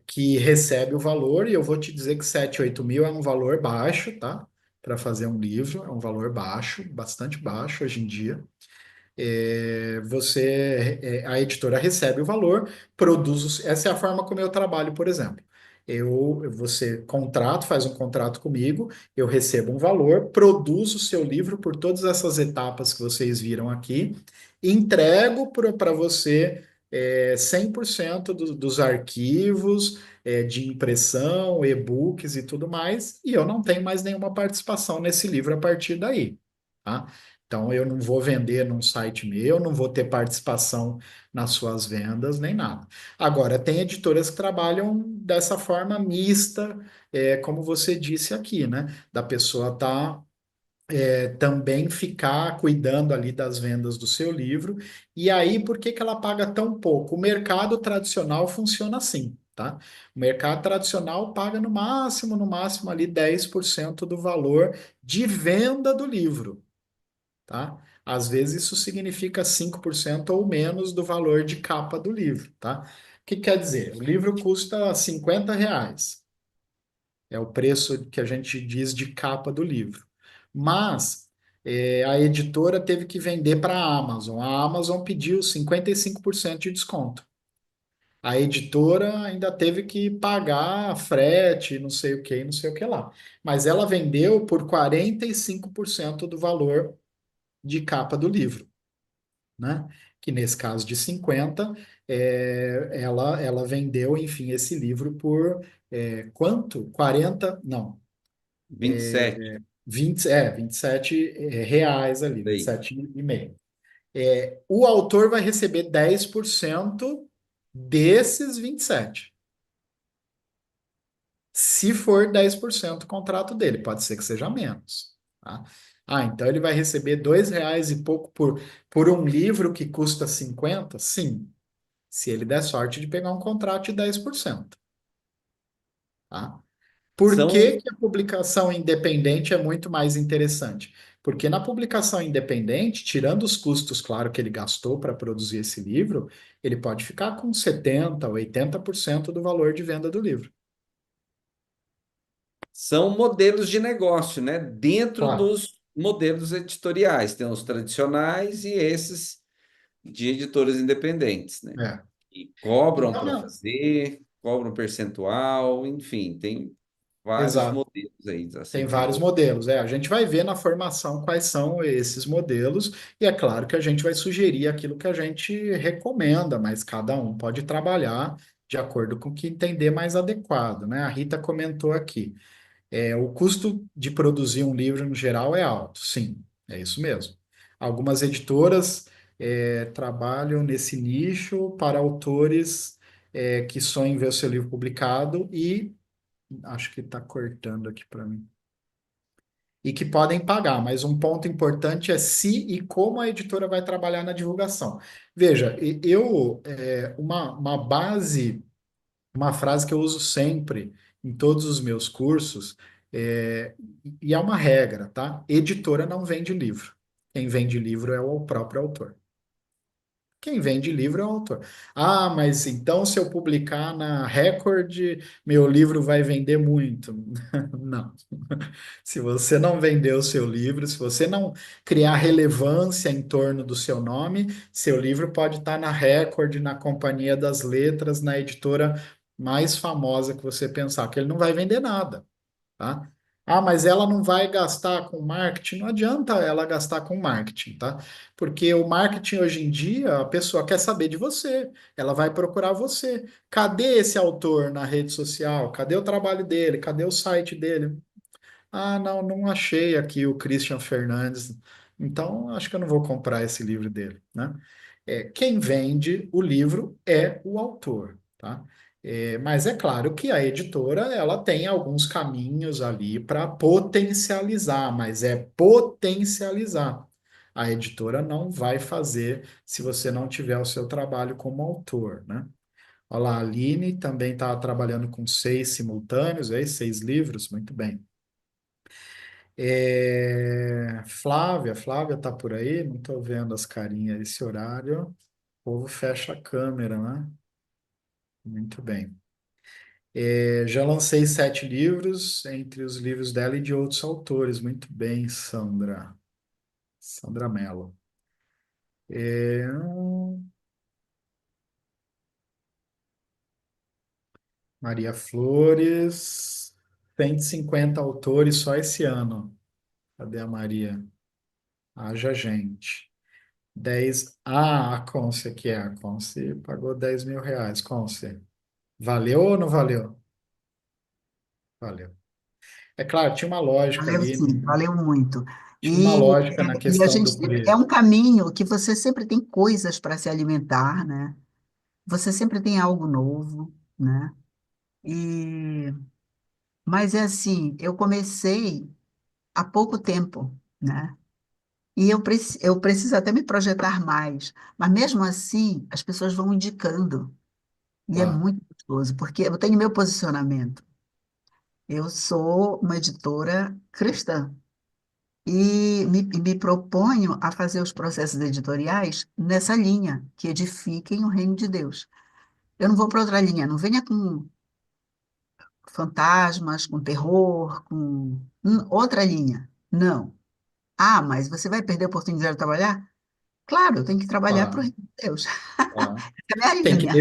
que recebe o valor, e eu vou te dizer que 7, 8 mil é um valor baixo, tá? Para fazer um livro, é um valor baixo, bastante baixo hoje em dia. A editora recebe o valor, essa é a forma como eu trabalho, por exemplo. Você faz um contrato comigo, eu recebo um valor, produzo o seu livro por todas essas etapas que vocês viram aqui, entrego para você 100% dos arquivos, de impressão, e-books e tudo mais, e eu não tenho mais nenhuma participação nesse livro a partir daí, tá? Então, eu não vou vender num site meu, não vou ter participação nas suas vendas, nem nada. Agora, tem editoras que trabalham dessa forma mista, como você disse aqui, né? Da pessoa também ficar cuidando ali das vendas do seu livro. E aí, por que que ela paga tão pouco? O mercado tradicional funciona assim. tá? O mercado tradicional paga no máximo ali 10% do valor de venda do livro, tá? Às vezes isso significa 5% ou menos do valor de capa do livro, tá? O que quer dizer? O livro custa R$ 50. É o preço que a gente diz de capa do livro. Mas a editora teve que vender para a Amazon. A Amazon pediu 55% de desconto. A editora ainda teve que pagar frete, não sei o que, não sei o que lá. Mas ela vendeu por 45% do valor de capa do livro, né? Que nesse caso de 50, ela vendeu, enfim, esse livro por quanto? 40? Não, 27, 27 reais ali, vinte e daí. sete e meio. O autor vai receber 10% desses 27. Se for 10% o contrato dele, pode ser que seja menos, tá? Ah, então ele vai receber R$ 2 e pouco por um livro que custa 50? Sim, se ele der sorte de pegar um contrato de 10%, tá? Por São, que que a publicação independente é muito mais interessante? Porque na publicação independente, tirando os custos, claro, que ele gastou para produzir esse livro, ele pode ficar com 70, 80% do valor de venda do livro. são modelos de negócio, né? Dentro Claro. dos modelos editoriais. Tem os tradicionais e esses de editoras independentes, né? É. E cobram Então, para não. fazer, cobram percentual, enfim, tem vários Exato. modelos aí a Tem seguir. vários modelos. A gente vai ver na formação quais são esses modelos, e é claro que a gente vai sugerir aquilo que a gente recomenda, mas cada um pode trabalhar de acordo com o que entender mais adequado, né? A Rita comentou aqui. O custo de produzir um livro no geral é alto, sim, é isso mesmo. Algumas editoras trabalham nesse nicho para autores que sonham em ver o seu livro publicado e acho que está cortando aqui para mim. E que podem pagar, mas um ponto importante é se e como a editora vai trabalhar na divulgação. Veja, uma base, uma frase que eu uso sempre em todos os meus cursos, é, e é uma regra, tá? Editora não vende livro. Quem vende livro é o próprio autor. Quem vende livro é o autor. Ah, mas então se eu publicar na Record, meu livro vai vender muito. Não. Se você não vender o seu livro, se você não criar relevância em torno do seu nome, seu livro pode estar na Record, na Companhia das Letras, na editora mais famosa que você pensar, que ele não vai vender nada, tá? Ah, mas ela não vai gastar com marketing? Não adianta ela gastar com marketing, tá? Porque o marketing hoje em dia, a pessoa quer saber de você, ela vai procurar você. Cadê esse autor na rede social? Cadê o trabalho dele? Cadê o site dele? Ah, não, não achei aqui o Christian Fernandes, então acho que eu não vou comprar esse livro dele, né? Quem vende o livro é o autor, tá? Mas é claro que a editora ela tem alguns caminhos ali para potencializar, mas é potencializar. A editora não vai fazer se você não tiver o seu trabalho como autor, né? Olha lá, a Aline também está trabalhando com 6 simultâneos, 6 livros, muito bem. Flávia tá por aí? Não estou vendo as carinhas esse horário. O povo fecha a câmera, né? Muito bem. Já lancei 7 livros, entre os livros dela e de outros autores. Muito bem, Sandra. Sandra Mello. É, Maria Flores. 150 autores só esse ano. Cadê a Maria? Haja gente. 10. Ah, a Conce aqui é. A Conce pagou R$ 10.000. Conce. Valeu ou não valeu? Valeu. É claro, tinha uma lógica Valeu ali, sim, valeu muito. tinha uma E, lógica na e a questão gente do é preço. um caminho que você sempre tem coisas para se alimentar, né? Você sempre tem algo novo, né? E, mas é assim, eu comecei há pouco tempo, né? E eu preciso até me projetar mais, mas mesmo assim as pessoas vão indicando. E é Claro. muito gostoso, porque eu tenho meu posicionamento. Eu sou uma editora cristã e me proponho a fazer os processos editoriais nessa linha, que edifiquem o reino de Deus. Eu não vou para outra linha, não venha com fantasmas, com terror, com outra linha. Não. Ah, mas você vai perder a oportunidade de trabalhar? Claro, eu tenho que trabalhar para o Claro, reino de Deus. claro. Essa é a minha linha.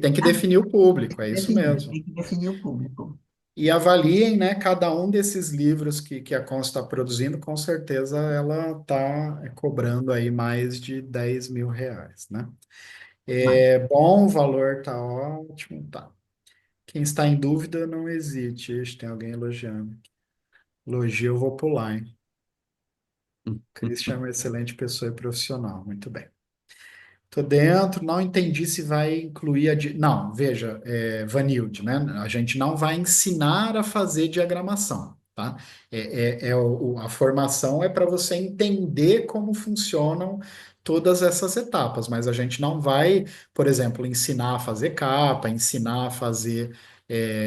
Tem que definir o público, é isso Definir, mesmo. tem que definir o público. E avaliem, né, cada um desses livros que a Cons está produzindo, com certeza ela está cobrando aí mais de R$ 10.000, né? Mas, É bom, o valor tá ótimo, tá. Quem está em dúvida, não hesite. Ixi, tem alguém elogiando. Elogio, eu vou pular, hein? Christian é uma excelente pessoa e profissional. Muito bem. Tô dentro, não entendi se vai incluir Não, veja, Vanilde, né? A gente não vai ensinar a fazer diagramação, tá? A formação é para você entender como funcionam todas essas etapas, mas a gente não vai, por exemplo, ensinar a fazer capa, ensinar a fazer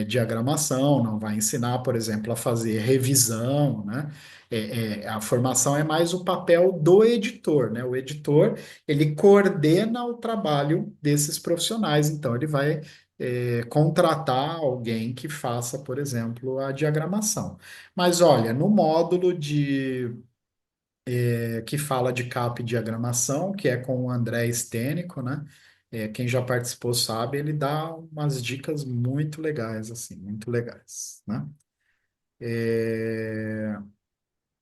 diagramação, não vai ensinar, por exemplo, a fazer revisão, né? A formação é mais o papel do editor, né? O editor ele coordena o trabalho desses profissionais. Então, ele vai contratar alguém que faça, por exemplo, a diagramação. Mas olha, no módulo que fala de capa e diagramação, que é com o André Stênico, né? Quem já participou sabe, ele dá umas dicas muito legais, assim, muito legais, né?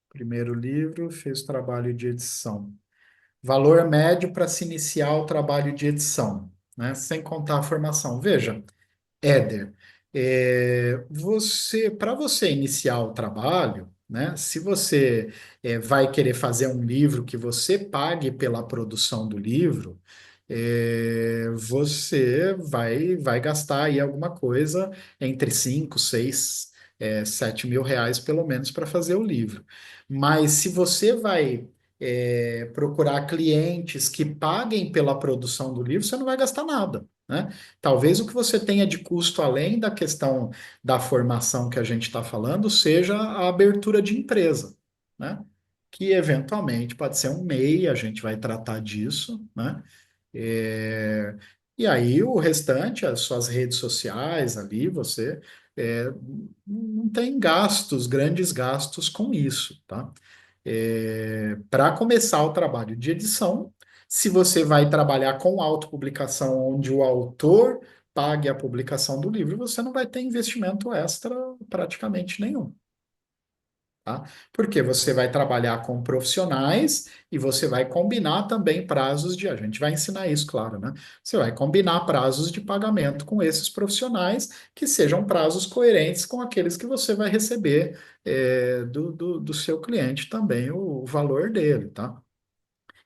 Primeiro livro, fez trabalho de edição. Valor médio para se iniciar o trabalho de edição, né? Sem contar a formação. Veja, Éder, para você iniciar o trabalho, né? Se você vai querer fazer um livro que você pague pela produção do livro, você vai gastar aí alguma coisa entre 5, 6, 7 mil reais, pelo menos, para fazer o livro. Mas se você vai procurar clientes que paguem pela produção do livro, você não vai gastar nada, né? Talvez o que você tenha de custo além da questão da formação que a gente está falando seja a abertura de empresa, né? Que eventualmente pode ser um MEI, a gente vai tratar disso, né? É, E aí o restante, as suas redes sociais ali, você é, não tem gastos, grandes gastos com isso, tá? Para começar o trabalho de edição, se você vai trabalhar com autopublicação, onde o autor pague a publicação do livro, você não vai ter investimento extra praticamente nenhum. Tá? Porque você vai trabalhar com profissionais e você vai combinar também prazos a gente vai ensinar isso, claro, né? Você vai combinar prazos de pagamento com esses profissionais que sejam prazos coerentes com aqueles que você vai receber do seu cliente também, o valor dele, tá?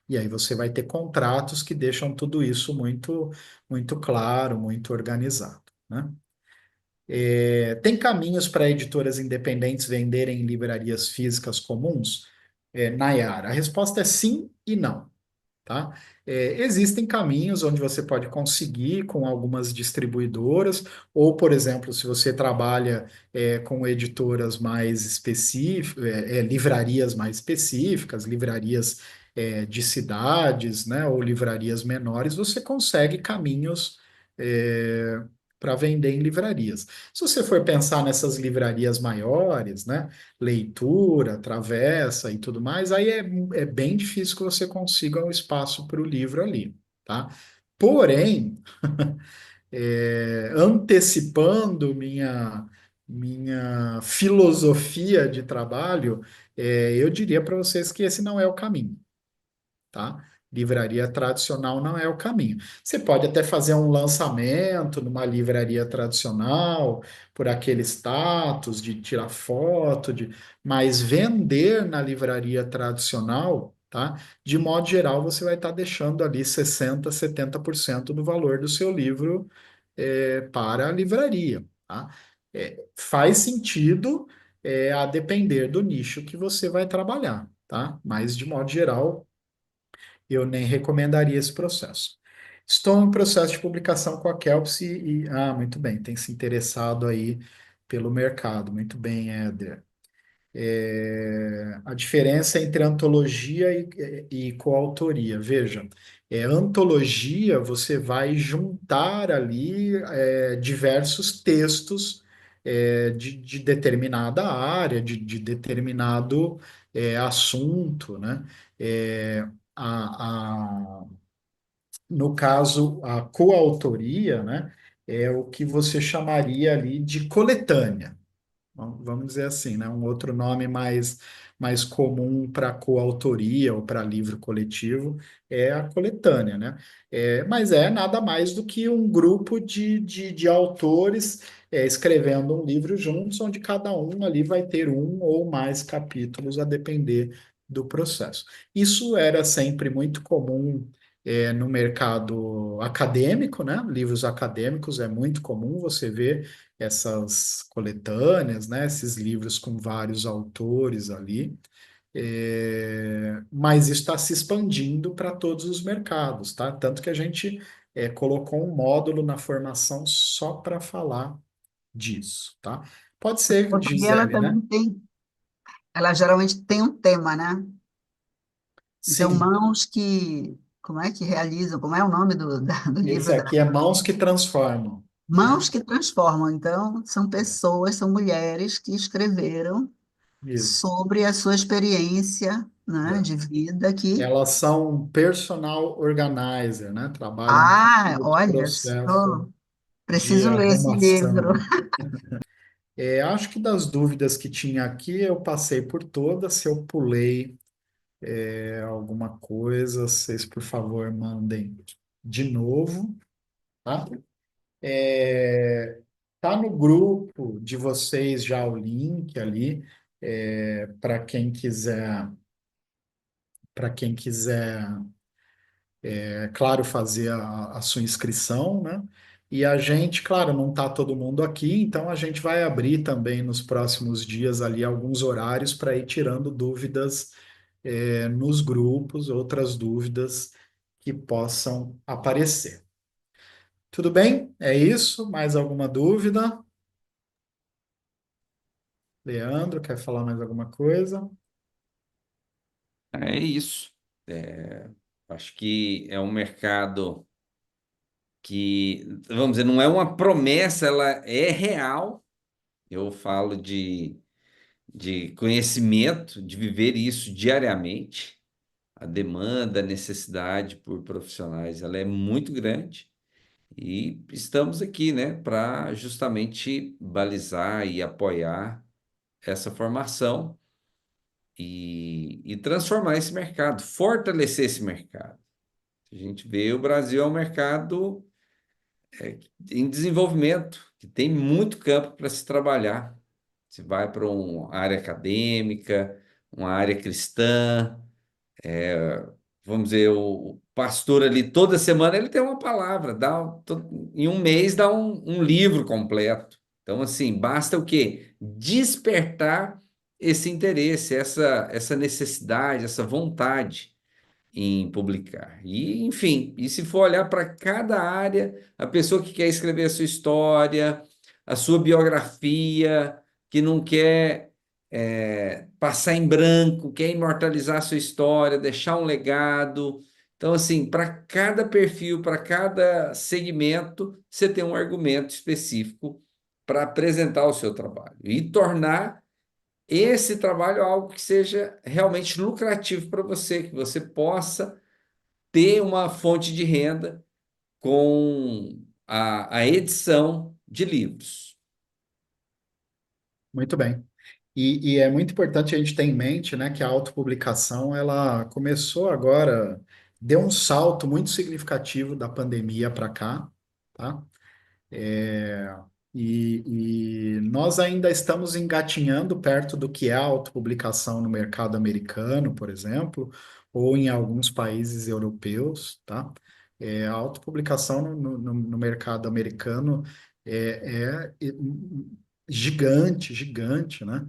E aí você vai ter contratos que deixam tudo isso muito, muito claro, muito organizado, né? Tem caminhos para editoras independentes venderem em livrarias físicas comuns? Nayara, a resposta é sim e não, tá? Existem caminhos onde você pode conseguir com algumas distribuidoras, ou, por exemplo, se você trabalha com editoras mais específicas, livrarias mais específicas, livrarias de cidades, né, ou livrarias menores, você consegue caminhos para vender em livrarias. Se você for pensar nessas livrarias maiores, né, leitura, travessa e tudo mais, aí é bem difícil que você consiga um espaço para o livro ali, tá? Porém, antecipando minha filosofia de trabalho, eu diria para vocês que esse não é o caminho, tá? Livraria tradicional não é o caminho. Você pode até fazer um lançamento numa livraria tradicional, por aquele status de tirar foto, mas vender na livraria tradicional, tá? De modo geral, você vai estar deixando ali 60, 70% do valor do seu livro para a livraria, tá? Faz sentido a depender do nicho que você vai trabalhar, tá? Mas, de modo geral, eu nem recomendaria esse processo. Estou em processo de publicação com a Kelps muito bem, tem se interessado aí pelo mercado. Muito bem, Éder. A diferença entre antologia e coautoria. Veja, antologia você vai juntar ali diversos textos de determinada área, de determinado assunto, né? É, a, no caso, a coautoria, né, é o que você chamaria ali de coletânea. Vamos dizer assim, né? Um outro nome mais comum para coautoria ou para livro coletivo é a coletânea, né? Mas é nada mais do que um grupo de autores escrevendo um livro juntos, onde cada um ali vai ter um ou mais capítulos, a depender do processo. Isso era sempre muito comum. No mercado acadêmico, né? Livros acadêmicos é muito comum você ver essas coletâneas, né, esses livros com vários autores ali, mas isso está se expandindo para todos os mercados, tá? Tanto que a gente colocou um módulo na formação só para falar disso, tá? Pode ser, Porque ela Gisele, né? também tem, ela geralmente tem um tema, né? Então, Sim, mãos que, como é que realizam, como é o nome do esse livro aqui dela? é Mãos que Transformam, Mãos né? que transformam. Então, são pessoas, são mulheres que escreveram Isso. sobre a sua experiência, né, É. de vida que, Elas são personal organizer, né? Trabalham com ah, todo o olha processo só, de preciso ler esse livro. arrumação. Acho que das dúvidas que tinha aqui, eu passei por todas. Se eu pulei alguma coisa, vocês, por favor, mandem de novo, tá? Tá no grupo de vocês já o link ali, para quem quiser, claro, fazer a sua inscrição, né? E a gente, claro, não está todo mundo aqui, então a gente vai abrir também nos próximos dias ali alguns horários para ir tirando dúvidas nos grupos, outras dúvidas que possam aparecer. Tudo bem? É isso? Mais alguma dúvida? Leandro, quer falar mais alguma coisa? É isso. É, acho que é um mercado que, vamos dizer, não é uma promessa, ela é real. Eu falo de conhecimento, de viver isso diariamente. A demanda, a necessidade por profissionais, ela é muito grande. E estamos aqui, né, para justamente balizar e apoiar essa formação e transformar esse mercado, fortalecer esse mercado. A gente vê o Brasil é um mercado em desenvolvimento, que tem muito campo para se trabalhar. Você vai para uma área acadêmica, uma área cristã, vamos dizer, o pastor ali toda semana ele tem uma palavra, em um mês dá um livro completo. Então, assim, basta o quê? Despertar esse interesse, essa necessidade, essa vontade em publicar. E, enfim, e se for olhar para cada área, a pessoa que quer escrever a sua história, a sua biografia, que não quer passar em branco, quer imortalizar a sua história, deixar um legado. Então, assim, para cada perfil, para cada segmento, você tem um argumento específico para apresentar o seu trabalho e tornar esse trabalho algo que seja realmente lucrativo para você, que você possa ter uma fonte de renda com a edição de livros. Muito bem. E é muito importante a gente ter em mente, né, que a autopublicação, ela começou agora, deu um salto muito significativo da pandemia para cá, tá? É, e nós ainda estamos engatinhando perto do que é a autopublicação no mercado americano, por exemplo, ou em alguns países europeus, tá? A autopublicação no mercado americano é gigante, gigante, né?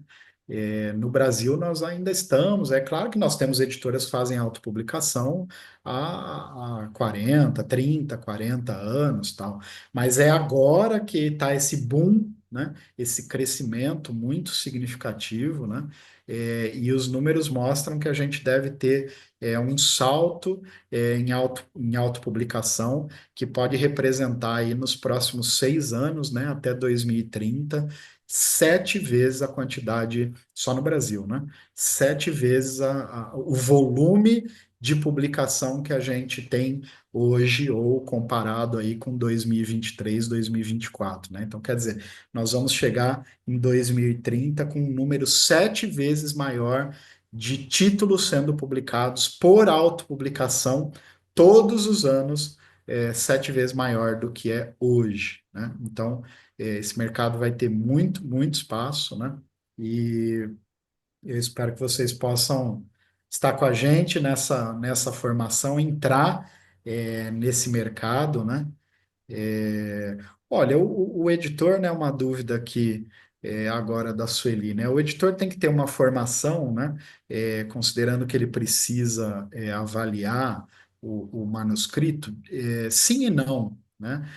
No Brasil, nós ainda estamos, é claro que nós temos editoras que fazem autopublicação há 40, 30, 40 anos, tal, mas é agora que está esse boom, né? Esse crescimento muito significativo, né? E os números mostram que a gente deve ter um salto em autopublicação que pode representar aí nos próximos 6 anos, né? Até 2030 sete vezes a quantidade só no Brasil, né? Sete vezes o volume de publicação que a gente tem hoje, ou comparado aí com 2023, 2024, né? Então, quer dizer, nós vamos chegar em 2030 com um número sete vezes maior de títulos sendo publicados por autopublicação todos os anos, sete vezes maior do que é hoje, né? Então, esse mercado vai ter muito, muito espaço, né? E eu espero que vocês possam estar com a gente nessa formação, entrar nesse mercado, né? É, olha, o editor, né, uma dúvida aqui agora da Sueli, né? O editor tem que ter uma formação, né? Considerando que ele precisa avaliar o manuscrito, sim e não, né?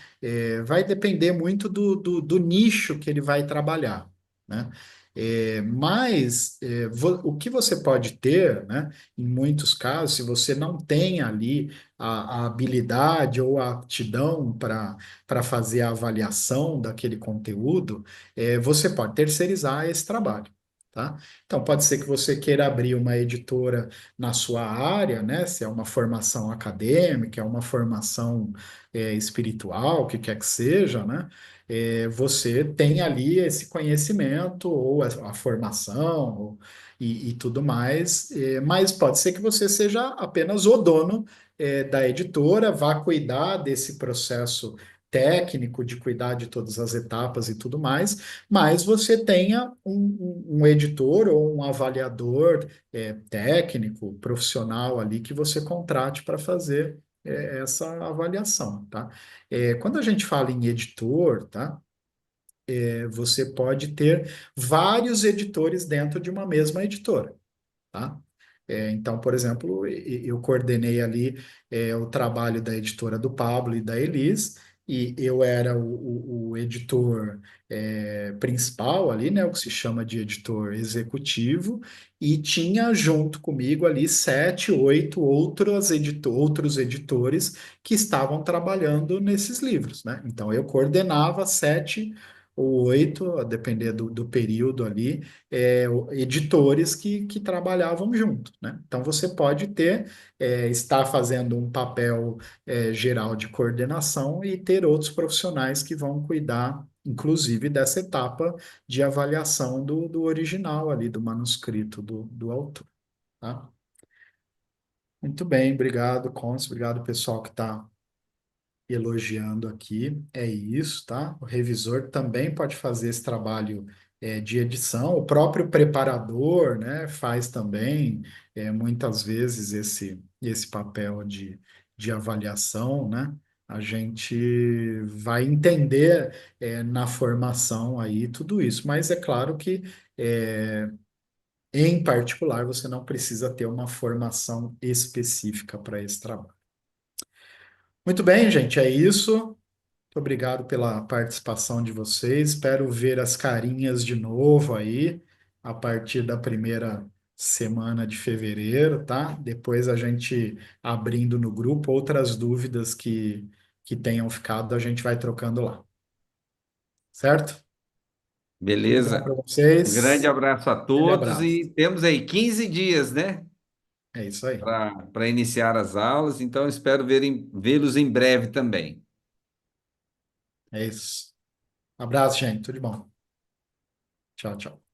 Vai depender muito do nicho que ele vai trabalhar, né? Mas o que você pode ter, né? Em muitos casos, se você não tem ali a habilidade ou a aptidão para fazer a avaliação daquele conteúdo, você pode terceirizar esse trabalho. Tá? Então, pode ser que você queira abrir uma editora na sua área, né? Se é uma formação acadêmica, é uma formação espiritual, o que quer que seja, né? Você tem ali esse conhecimento ou a formação e tudo mais, mas pode ser que você seja apenas o dono da editora, vá cuidar desse processo técnico, de cuidar de todas as etapas e tudo mais, mas você tenha um editor ou um avaliador técnico, profissional ali que você contrate para fazer essa avaliação, tá? Quando a gente fala em editor, tá? Você pode ter vários editores dentro de uma mesma editora, tá? Então, por exemplo, eu coordenei ali o trabalho da editora do Pablo e da Elis, e eu era o editor principal ali, né, o que se chama de editor executivo, e tinha junto comigo ali sete, oito outros editores que estavam trabalhando nesses livros, né? Então, eu coordenava sete ou oito, a depender do período ali, editores que trabalhavam junto, né? Então você pode estar fazendo um papel geral de coordenação e ter outros profissionais que vão cuidar, inclusive, dessa etapa de avaliação do original ali, do manuscrito do autor, tá? Muito bem, obrigado, Cons, obrigado pessoal que está elogiando aqui. É isso, tá? O revisor também pode fazer esse trabalho de edição. O próprio preparador, né, faz também muitas vezes esse papel de avaliação, né? A gente vai entender na formação aí tudo isso, mas é claro que em particular você não precisa ter uma formação específica para esse trabalho. Muito bem, gente, é isso. Muito obrigado pela participação de vocês. Espero ver as carinhas de novo aí a partir da primeira semana de fevereiro, tá? Depois a gente abrindo no grupo outras dúvidas que tenham ficado, a gente vai trocando lá, certo? Tudo bom Beleza. para Um grande vocês? abraço a Aquele todos abraço. e temos aí 15 dias, né, É isso aí. para iniciar as aulas, então espero vê-los em breve também. É isso. Abraço, gente. Tudo de bom. Tchau, tchau.